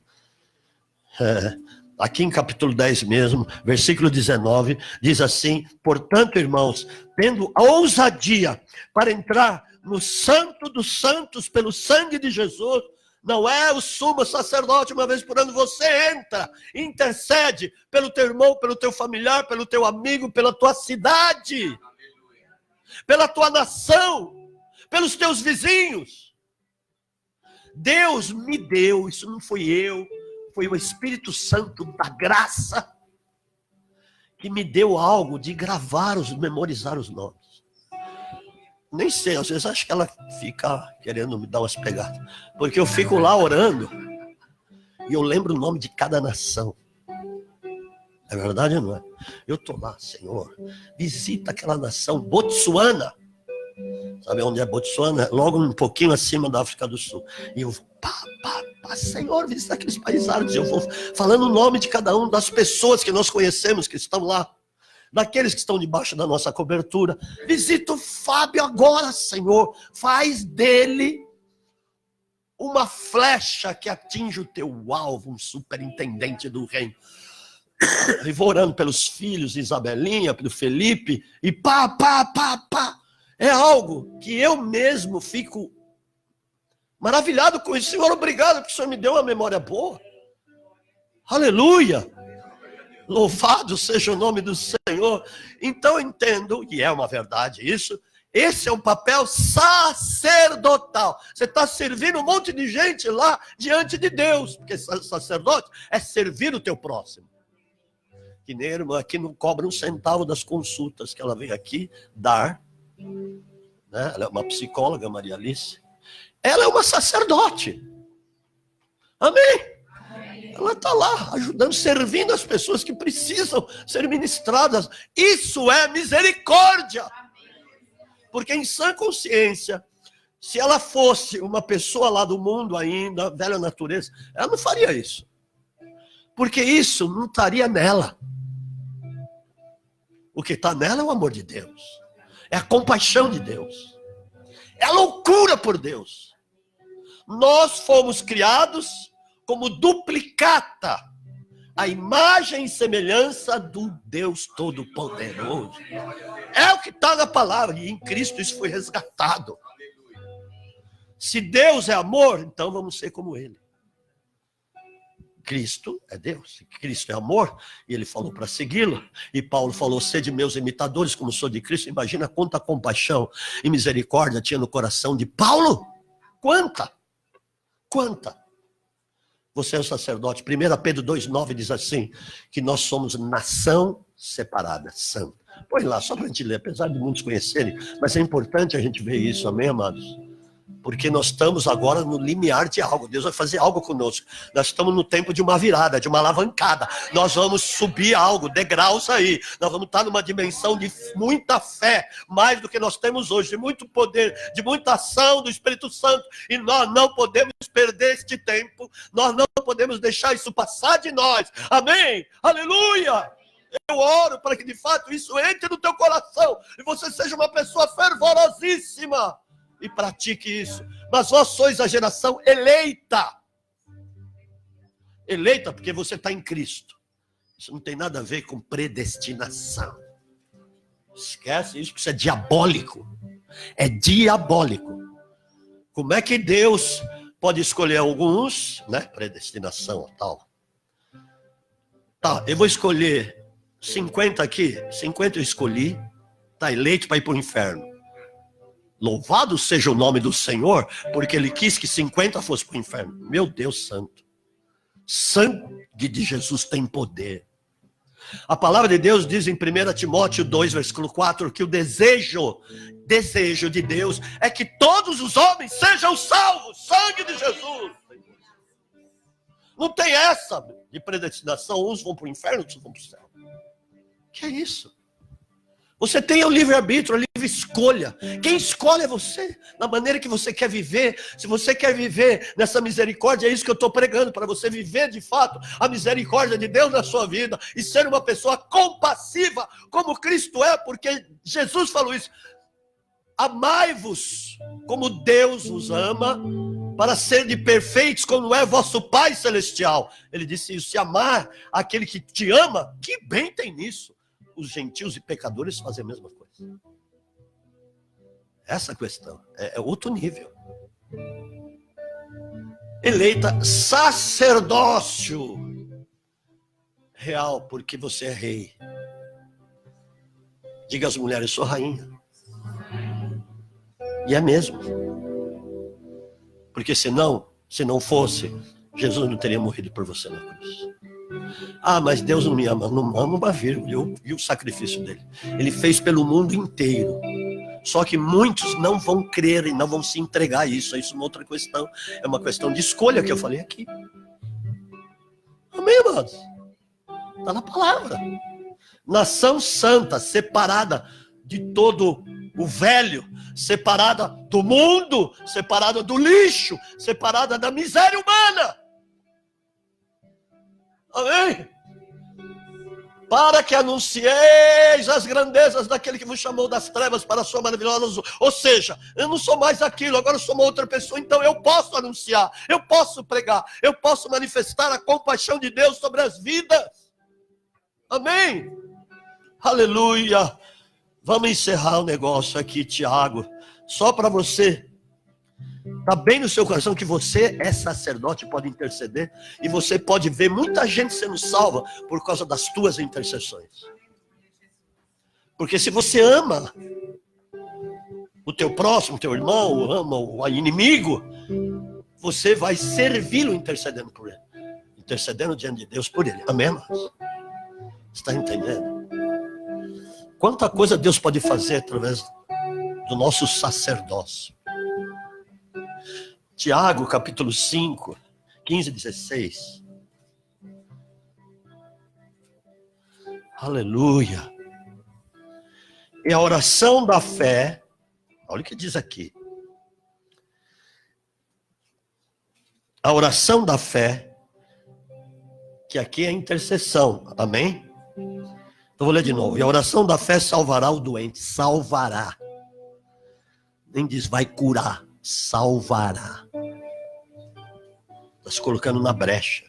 Aqui em capítulo 10 mesmo, versículo 19, diz assim, portanto, irmãos, tendo a ousadia para entrar no Santo dos Santos pelo sangue de Jesus, não é o sumo sacerdote, uma vez por ano, você entra, intercede pelo teu irmão, pelo teu familiar, pelo teu amigo, pela tua cidade, pela tua nação, pelos teus vizinhos. Deus me deu, isso não fui eu, foi o Espírito Santo da graça que me deu algo de memorizar os nomes. Nem sei, às vezes acho que ela fica querendo me dar umas pegadas. Porque eu fico lá orando e eu lembro o nome de cada nação. É verdade ou não é? Eu estou lá, Senhor, visita aquela nação, Botsuana. Sabe onde é Botsuana? Logo um pouquinho acima da África do Sul. E eu vou, Senhor, visita aqueles países árabes. Eu vou falando o nome de cada um das pessoas que nós conhecemos, que estão lá. Daqueles que estão debaixo da nossa cobertura. Visita o Fábio agora, Senhor. Faz dele uma flecha que atinge o teu alvo, um superintendente do reino. E vou orando pelos filhos, Isabelinha, pelo Felipe, e pá. É algo que eu mesmo fico maravilhado com isso. Senhor, obrigado que o Senhor me deu uma memória boa. Aleluia! Louvado seja o nome do Senhor. Então eu entendo, e é uma verdade isso, esse é um papel sacerdotal. Você está servindo um monte de gente lá diante de Deus, porque sacerdote é servir o teu próximo. Que nem a irmã aqui não cobra um centavo das consultas que ela vem aqui dar. Né? Ela é uma psicóloga, Maria Alice. Ela é uma sacerdote. Amém? Ela está lá, ajudando, servindo as pessoas que precisam ser ministradas. Isso é misericórdia. Porque em sã consciência, se ela fosse uma pessoa lá do mundo ainda, velha natureza, ela não faria isso. Porque isso não estaria nela. O que está nela é o amor de Deus. É a compaixão de Deus. É a loucura por Deus. Nós fomos criados como duplicata, a imagem e semelhança do Deus Todo-Poderoso. É o que está na palavra, e em Cristo isso foi resgatado. Se Deus é amor, então vamos ser como Ele. Cristo é Deus, Cristo é amor, e Ele falou para segui-lo, e Paulo falou, sede meus imitadores como sou de Cristo. Imagina quanta compaixão e misericórdia tinha no coração de Paulo. Quanta? Você é um sacerdote. 1 Pedro 2,9 diz assim, que nós somos nação separada, santa. Põe lá, só para a gente ler, apesar de muitos conhecerem, mas é importante a gente ver isso, amém, amados? Porque nós estamos agora no limiar de algo. Deus vai fazer algo conosco. Nós estamos no tempo de uma virada, de uma alavancada. Nós vamos subir algo, degraus aí. Nós vamos estar numa dimensão de muita fé, mais do que nós temos hoje, de muito poder, de muita ação do Espírito Santo. E nós não podemos perder este tempo. Nós não podemos deixar isso passar de nós. Amém? Aleluia! Eu oro para que de fato isso entre no teu coração e você seja uma pessoa fervorosíssima. E pratique isso. Mas vós sois a geração eleita. Eleita porque você está em Cristo. Isso não tem nada a ver com predestinação. Esquece isso, porque isso é diabólico. É diabólico. Como é que Deus pode escolher alguns, né? Predestinação tal. Tá, eu vou escolher 50 aqui. 50 eu escolhi. Está eleito para ir para o inferno. Louvado seja o nome do Senhor, porque Ele quis que 50 fosse para o inferno. Meu Deus santo. Sangue de Jesus tem poder. A palavra de Deus diz em 1 Timóteo 2, versículo 4, que o desejo de Deus é que todos os homens sejam salvos. Sangue de Jesus. Não tem essa de predestinação. Uns vão para o inferno, outros vão para o céu. Que é isso? Você tem o livre-arbítrio, a livre escolha. Quem escolhe é você, na maneira que você quer viver. Se você quer viver nessa misericórdia, é isso que eu estou pregando, para você viver de fato a misericórdia de Deus na sua vida e ser uma pessoa compassiva, como Cristo é, porque Jesus falou isso. Amai-vos como Deus vos ama, para ser de perfeitos como é vosso Pai Celestial. Ele disse isso, se amar aquele que te ama, que bem tem nisso. Os gentios e pecadores fazem a mesma coisa. Essa questão é outro nível. Eleita sacerdócio real, porque você é rei. Diga às mulheres, sou rainha. E é mesmo. Porque se não fosse, Jesus não teria morrido por você na cruz. Ah, mas Deus não me ama. Não ama uma vírgula. E o sacrifício dele? Ele fez pelo mundo inteiro. Só que muitos não vão crer e não vão se entregar a isso. Isso é uma outra questão. É uma questão de escolha que eu falei aqui. Amém, amados? Está na palavra. Nação santa, separada de todo o velho, separada do mundo, separada do lixo, separada da miséria humana. Amém? Para que anuncieis as grandezas daquele que vos chamou das trevas para a sua maravilhosa luz. Ou seja, eu não sou mais aquilo, agora eu sou uma outra pessoa, então eu posso anunciar, eu posso pregar, eu posso manifestar a compaixão de Deus sobre as vidas. Amém. Aleluia. Vamos encerrar o negócio aqui, Tiago. Só para você. Está bem no seu coração que você é sacerdote, pode interceder. E você pode ver muita gente sendo salva por causa das tuas intercessões. Porque se você ama o teu próximo, o teu irmão, ama o inimigo, você vai servi-lo intercedendo por ele. Intercedendo diante de Deus por ele. Amém, irmãos? Está entendendo? Quanta coisa Deus pode fazer através do nosso sacerdócio. Tiago, capítulo 5, 15 e 16. Aleluia. E a oração da fé, olha o que diz aqui. A oração da fé, que aqui é intercessão, amém? Então vou ler de novo. E a oração da fé salvará o doente, salvará. Nem diz vai curar, salvará. Está se colocando na brecha.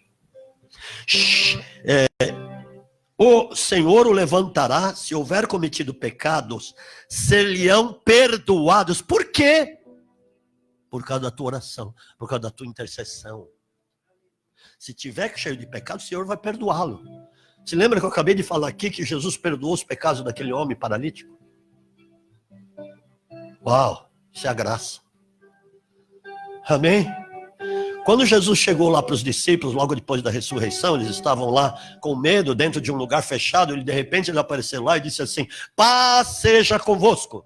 O Senhor o levantará, se houver cometido pecados, ser-lhe-ão perdoados. Por quê? Por causa da tua oração, por causa da tua intercessão. Se tiver cheio de pecado, o Senhor vai perdoá-lo. Se lembra que eu acabei de falar aqui que Jesus perdoou os pecados daquele homem paralítico? Uau, isso é a graça. Amém? Quando Jesus chegou lá para os discípulos, logo depois da ressurreição, eles estavam lá com medo, dentro de um lugar fechado, de repente ele apareceu lá e disse assim, paz seja convosco.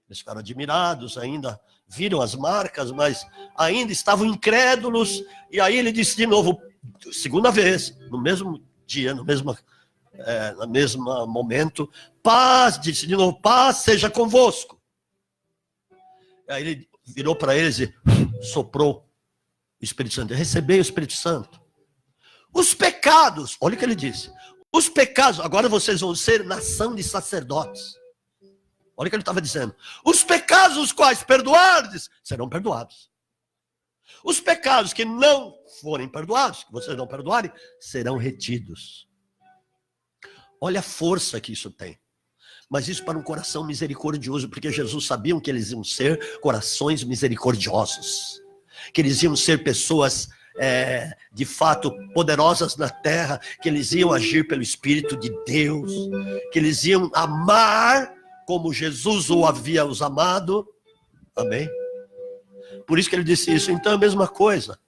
Eles ficaram admirados, ainda viram as marcas, mas ainda estavam incrédulos, e aí ele disse de novo, segunda vez, no mesmo dia, no mesmo momento, paz, disse de novo, paz seja convosco. E aí ele virou para eles e soprou o Espírito Santo. Recebei o Espírito Santo. Os pecados, olha o que ele disse. Os pecados, agora vocês vão ser nação de sacerdotes. Olha o que ele estava dizendo. Os pecados os quais perdoardes, serão perdoados. Os pecados que não forem perdoados, que vocês não perdoarem, serão retidos. Olha a força que isso tem. Mas isso para um coração misericordioso, porque Jesus sabia que eles iam ser corações misericordiosos. Que eles iam ser pessoas, de fato, poderosas na terra, que eles iam agir pelo Espírito de Deus, que eles iam amar como Jesus o havia os amado. Amém? Por isso que ele disse isso. Então é a mesma coisa.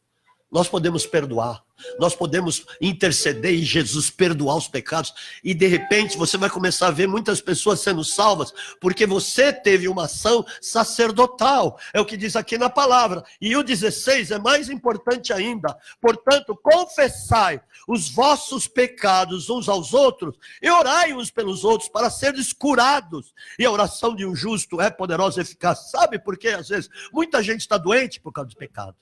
Nós podemos perdoar. Nós podemos interceder e Jesus perdoar os pecados. E de repente você vai começar a ver muitas pessoas sendo salvas. Porque você teve uma ação sacerdotal. É o que diz aqui na palavra. E o 16 é mais importante ainda. Portanto, confessai os vossos pecados uns aos outros. E orai uns pelos outros para seres curados. E a oração de um justo é poderosa e eficaz. Sabe por quê? Às vezes muita gente está doente por causa do pecado.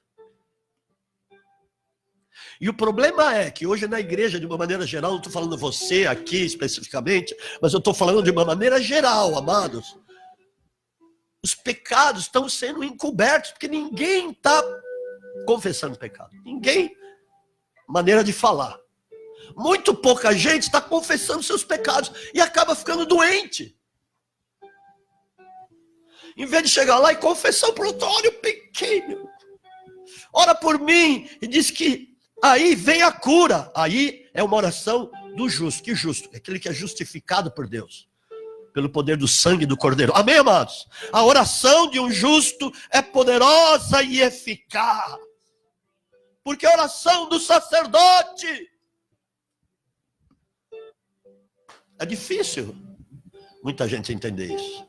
E o problema é que hoje na igreja, de uma maneira geral, não estou falando você aqui especificamente, mas eu estou falando de uma maneira geral, amados. Os pecados estão sendo encobertos, porque ninguém está confessando pecado. Ninguém, maneira de falar. Muito pouca gente está confessando seus pecados e acaba ficando doente. Em vez de chegar lá e confessar para o outro, olha, eu pequei, ora por mim, e diz que aí vem a cura. Aí é uma oração do justo. Que justo? É aquele que é justificado por Deus. Pelo poder do sangue do Cordeiro. Amém, amados? A oração de um justo é poderosa e eficaz. Porque a oração do sacerdote é difícil muita gente entender isso.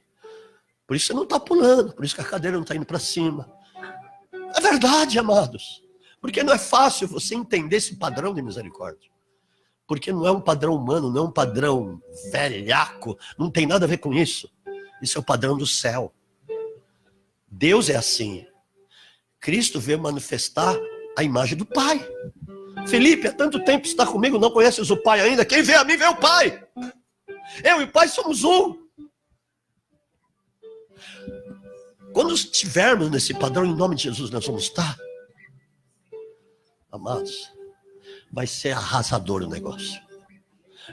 Por isso você não está pulando. Por isso que a cadeira não está indo para cima. É verdade, amados. Porque não é fácil você entender esse padrão de misericórdia. Porque não é um padrão humano, não é um padrão velhaco, não tem nada a ver com isso. Isso é o padrão do céu. Deus é assim. Cristo veio manifestar a imagem do Pai. Felipe, há tanto tempo está comigo, não conheces o Pai ainda. Quem vê a mim, vê o Pai. Eu e o Pai somos um. Quando estivermos nesse padrão, em nome de Jesus, nós vamos estar. Amados, vai ser arrasador o negócio.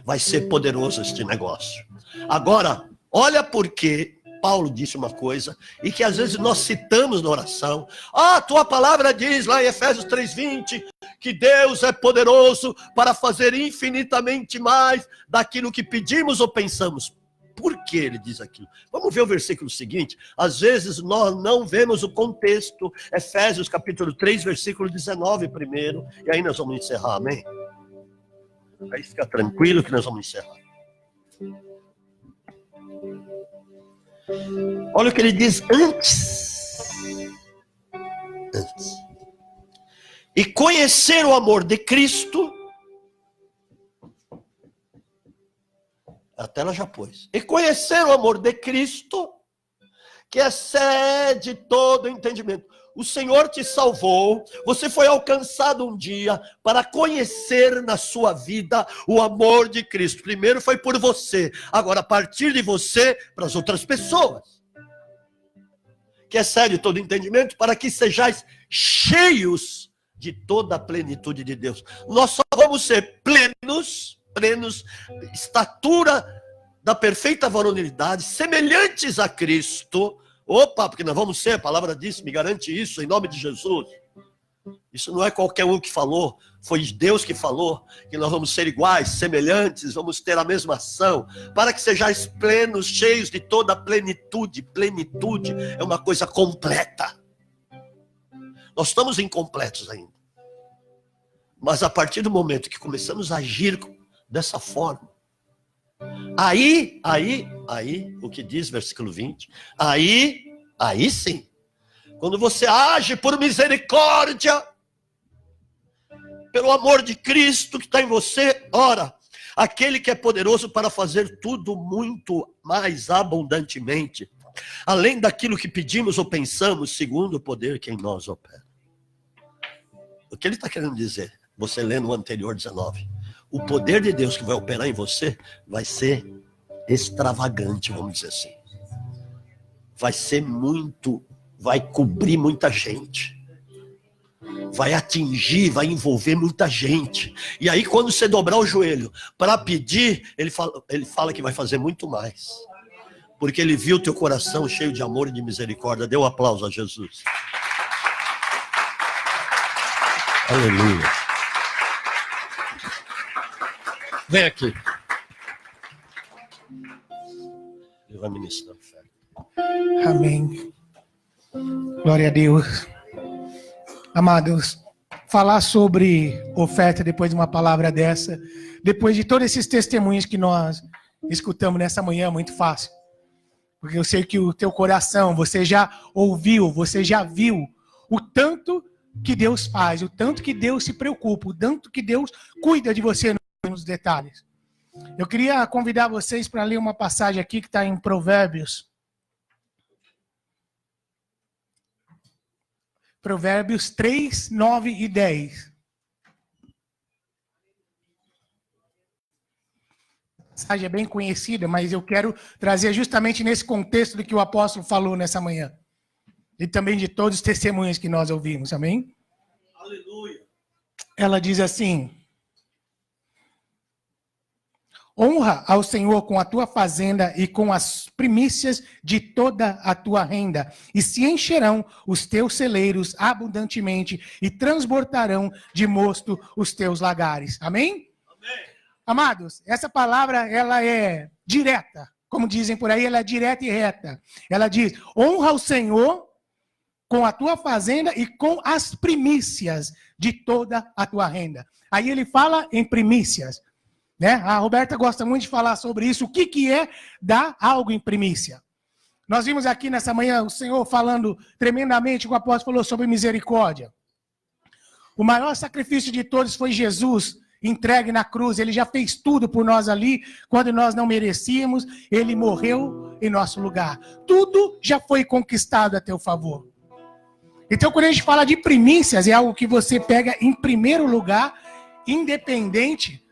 Vai ser poderoso este negócio. Agora, olha porque Paulo disse uma coisa, e que às vezes nós citamos na oração. Ah, tua palavra diz lá em Efésios 3:20, que Deus é poderoso para fazer infinitamente mais daquilo que pedimos ou pensamos. Por que ele diz aquilo? Vamos ver o versículo seguinte. Às vezes nós não vemos o contexto. Efésios capítulo 3, versículo 19 primeiro. E aí nós vamos encerrar, amém? Aí fica tranquilo que nós vamos encerrar. Olha o que ele diz antes. Antes. E conhecer o amor de Cristo. A tela já pôs. E conhecer o amor de Cristo, que excede todo entendimento. O Senhor te salvou, você foi alcançado um dia para conhecer na sua vida o amor de Cristo. Primeiro foi por você, agora a partir de você para as outras pessoas. Que excede todo entendimento, para que sejais cheios de toda a plenitude de Deus. Nós só vamos ser plenos, estatura da perfeita varonilidade, semelhantes a Cristo. Opa, porque nós vamos ser, a palavra diz, me garante isso, em nome de Jesus. Isso não é qualquer um que falou, foi Deus que falou, que nós vamos ser iguais, semelhantes, vamos ter a mesma ação, para que sejais plenos, cheios de toda a plenitude. Plenitude é uma coisa completa. Nós estamos incompletos ainda. Mas a partir do momento que começamos a agir dessa forma, aí, o que diz versículo 20, aí sim, quando você age por misericórdia, pelo amor de Cristo que está em você, ora, aquele que é poderoso para fazer tudo muito mais abundantemente, além daquilo que pedimos ou pensamos, segundo o poder que em nós opera. O que ele está querendo dizer? Você lendo o anterior 19. O poder de Deus que vai operar em você vai ser extravagante, vamos dizer assim. Vai ser muito, vai cobrir muita gente. Vai atingir, vai envolver muita gente. E aí quando você dobrar o joelho para pedir, ele fala que vai fazer muito mais. Porque ele viu teu coração cheio de amor e de misericórdia. Dê um aplauso a Jesus. Aleluia. Vem aqui. Ele vai ministrar fé. Amém. Glória a Deus. Amados, falar sobre oferta depois de uma palavra dessa, depois de todos esses testemunhos que nós escutamos nessa manhã, é muito fácil. Porque eu sei que o teu coração, você já ouviu, você já viu o tanto que Deus faz, o tanto que Deus se preocupa, o tanto que Deus cuida de você nos detalhes. Eu queria convidar vocês para ler uma passagem aqui que está em Provérbios. Provérbios 3, 9 e 10. A passagem é bem conhecida, mas eu quero trazer justamente nesse contexto do que o apóstolo falou nessa manhã. E também de todos os testemunhos que nós ouvimos, amém? Aleluia. Ela diz assim: honra ao Senhor com a tua fazenda e com as primícias de toda a tua renda, e se encherão os teus celeiros abundantemente e transbordarão de mosto os teus lagares. Amém? Amém. Amados, essa palavra ela é direta, como dizem por aí, ela é direta e reta. Ela diz: honra ao Senhor com a tua fazenda e com as primícias de toda a tua renda. Aí ele fala em primícias. Né? A Roberta gosta muito de falar sobre isso. O que é dar algo em primícia? Nós vimos aqui nessa manhã o Senhor falando tremendamente, o apóstolo falou sobre misericórdia. O maior sacrifício de todos foi Jesus entregue na cruz. Ele já fez tudo por nós ali, quando nós não merecíamos. Ele morreu em nosso lugar. Tudo já foi conquistado a teu favor. Então, quando a gente fala de primícias, é algo que você pega em primeiro lugar, independente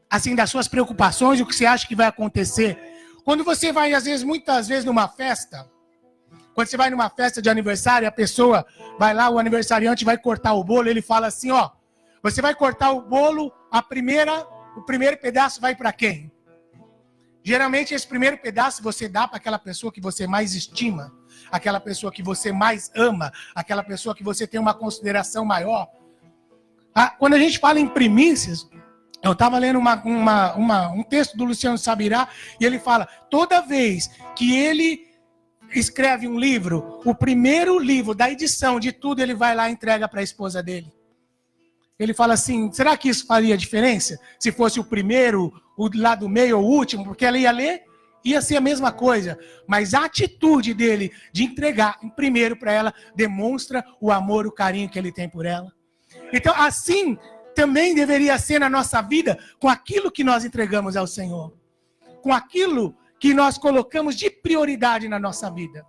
assim, das suas preocupações, o que você acha que vai acontecer. Quando você vai, muitas vezes, numa festa, quando você vai numa festa de aniversário, a pessoa vai lá, o aniversariante vai cortar o bolo, ele fala assim, ó, você vai cortar o bolo, a primeira o primeiro pedaço vai para quem? Geralmente esse primeiro pedaço você dá para aquela pessoa que você mais estima, aquela pessoa que você mais ama, aquela pessoa que você tem uma consideração maior. Quando a gente fala em primícias, eu estava lendo um texto do Luciano Subirá, e ele fala, toda vez que ele escreve um livro, o primeiro livro da edição de tudo, ele vai lá e entrega para a esposa dele. Ele fala assim, será que isso faria diferença? Se fosse o primeiro, o lá do meio ou o último, porque ela ia ler, ia ser a mesma coisa. Mas a atitude dele de entregar em primeiro para ela demonstra o amor, o carinho que ele tem por ela. Então, assim também deveria ser na nossa vida com aquilo que nós entregamos ao Senhor. Com aquilo que nós colocamos de prioridade na nossa vida.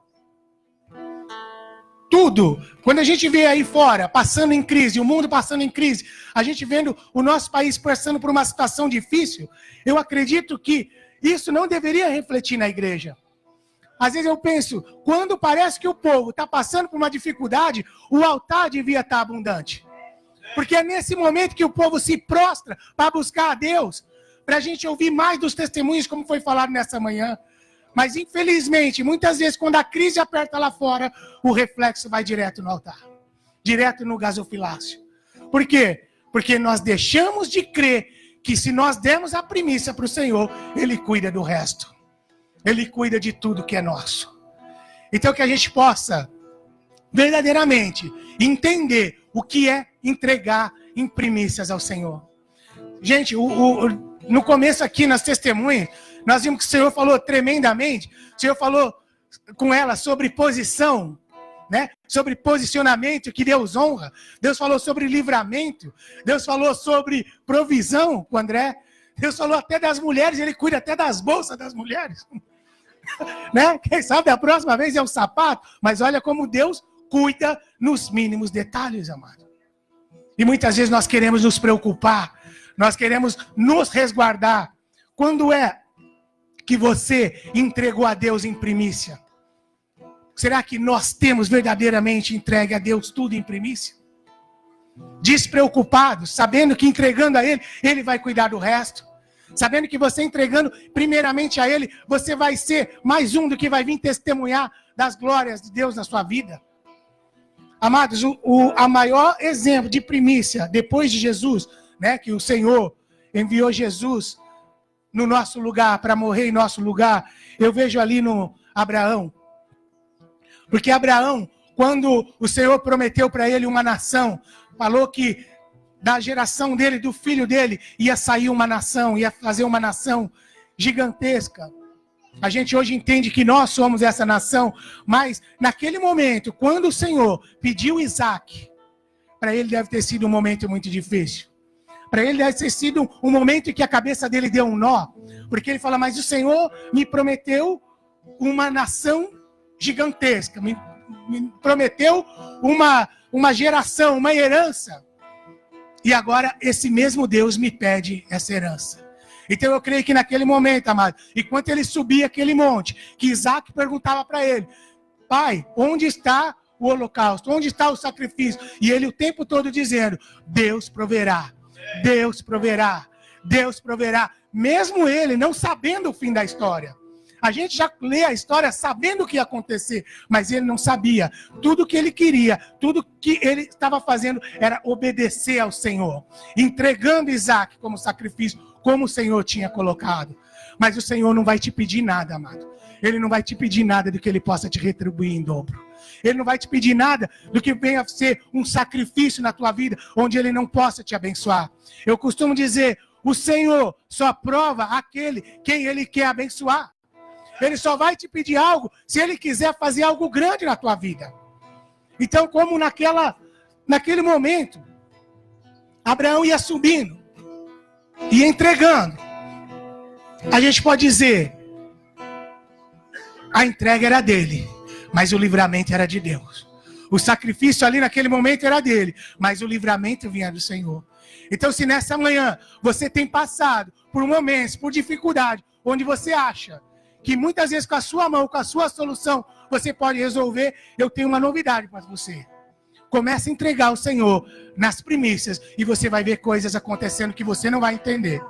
Tudo. Quando a gente vê aí fora, passando em crise, o mundo passando em crise, a gente vendo o nosso país passando por uma situação difícil, eu acredito que isso não deveria refletir na igreja. Às vezes eu penso, quando parece que o povo está passando por uma dificuldade, o altar devia estar abundante. Porque é nesse momento que o povo se prostra para buscar a Deus, para a gente ouvir mais dos testemunhos, como foi falado nessa manhã. Mas, infelizmente, muitas vezes, quando a crise aperta lá fora, o reflexo vai direto no altar. Direto no gasofilácio. Por quê? Porque nós deixamos de crer que se nós demos a primícia para o Senhor, Ele cuida do resto. Ele cuida de tudo que é nosso. Então, que a gente possa, verdadeiramente, entender o que é entregar em primícias ao Senhor. Gente, no começo aqui, nas testemunhas, nós vimos que o Senhor falou tremendamente. O Senhor falou com ela sobre posição, né? Sobre posicionamento que Deus honra. Deus falou sobre livramento. Deus falou sobre provisão com o André. Deus falou até das mulheres, Ele cuida até das bolsas das mulheres. Né? Quem sabe a próxima vez é o sapato, mas olha como Deus cuida nos mínimos detalhes, amado. E muitas vezes nós queremos nos preocupar, nós queremos nos resguardar. Quando é que você entregou a Deus em primícia? Será que nós temos verdadeiramente entregue a Deus tudo em primícia? Despreocupados, sabendo que entregando a Ele, Ele vai cuidar do resto. Sabendo que você entregando primeiramente a Ele, você vai ser mais um do que vai vir testemunhar das glórias de Deus na sua vida. Amados, a maior exemplo de primícia, depois de Jesus, né, que o Senhor enviou Jesus no nosso lugar, para morrer em nosso lugar, eu vejo ali no Abraão. Porque Abraão, quando o Senhor prometeu para ele uma nação, falou que da geração dele, do filho dele, ia sair uma nação, ia fazer uma nação gigantesca. A gente hoje entende que nós somos essa nação, mas naquele momento, quando o Senhor pediu Isaac, para ele deve ter sido um momento muito difícil. Para ele deve ter sido um momento em que a cabeça dele deu um nó, porque ele fala, mas o Senhor me prometeu uma nação gigantesca, me prometeu uma geração, uma herança. E agora esse mesmo Deus me pede essa herança. Então eu creio que naquele momento, amado, enquanto ele subia aquele monte, que Isaac perguntava para ele, pai, onde está o holocausto? Onde está o sacrifício? E ele o tempo todo dizendo, Deus proverá, Deus proverá, Deus proverá. Mesmo ele não sabendo o fim da história. A gente já lê a história sabendo o que ia acontecer, mas ele não sabia. Tudo que ele queria, tudo que ele estava fazendo era obedecer ao Senhor, entregando Isaac como sacrifício, como o Senhor tinha colocado. Mas o Senhor não vai te pedir nada, amado. Ele não vai te pedir nada do que ele possa te retribuir em dobro. Ele não vai te pedir nada do que venha a ser um sacrifício na tua vida, onde ele não possa te abençoar. Eu costumo dizer, o Senhor só prova aquele quem ele quer abençoar. Ele só vai te pedir algo se ele quiser fazer algo grande na tua vida. Então, como naquele momento, Abraão ia subindo e entregando. A gente pode dizer, a entrega era dele, mas o livramento era de Deus. O sacrifício ali naquele momento era dele, mas o livramento vinha do Senhor. Então, se nessa manhã você tem passado por momentos, por dificuldade, onde você acha que muitas vezes com a sua mão, com a sua solução, você pode resolver, eu tenho uma novidade para você. Comece a entregar ao Senhor nas primícias e você vai ver coisas acontecendo que você não vai entender.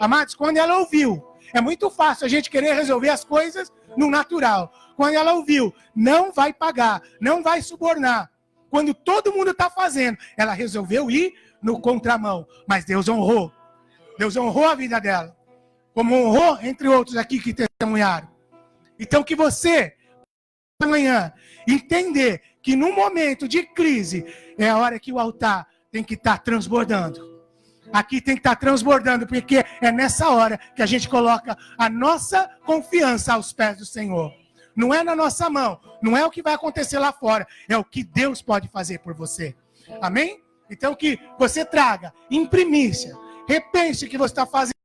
Amados, quando ela ouviu, é muito fácil a gente querer resolver as coisas no natural. Quando ela ouviu, não vai pagar, não vai subornar. Quando todo mundo está fazendo, ela resolveu ir no contramão. Mas Deus honrou. Deus honrou a vida dela. Como honrou, entre outros aqui que testemunharam. Então que você, amanhã, entender que num momento de crise, é a hora que o altar tem que estar transbordando. Aqui tem que estar transbordando, porque é nessa hora que a gente coloca a nossa confiança aos pés do Senhor. Não é na nossa mão, não é o que vai acontecer lá fora, é o que Deus pode fazer por você. Amém? Então que você traga em primícia, repense o que você está fazendo.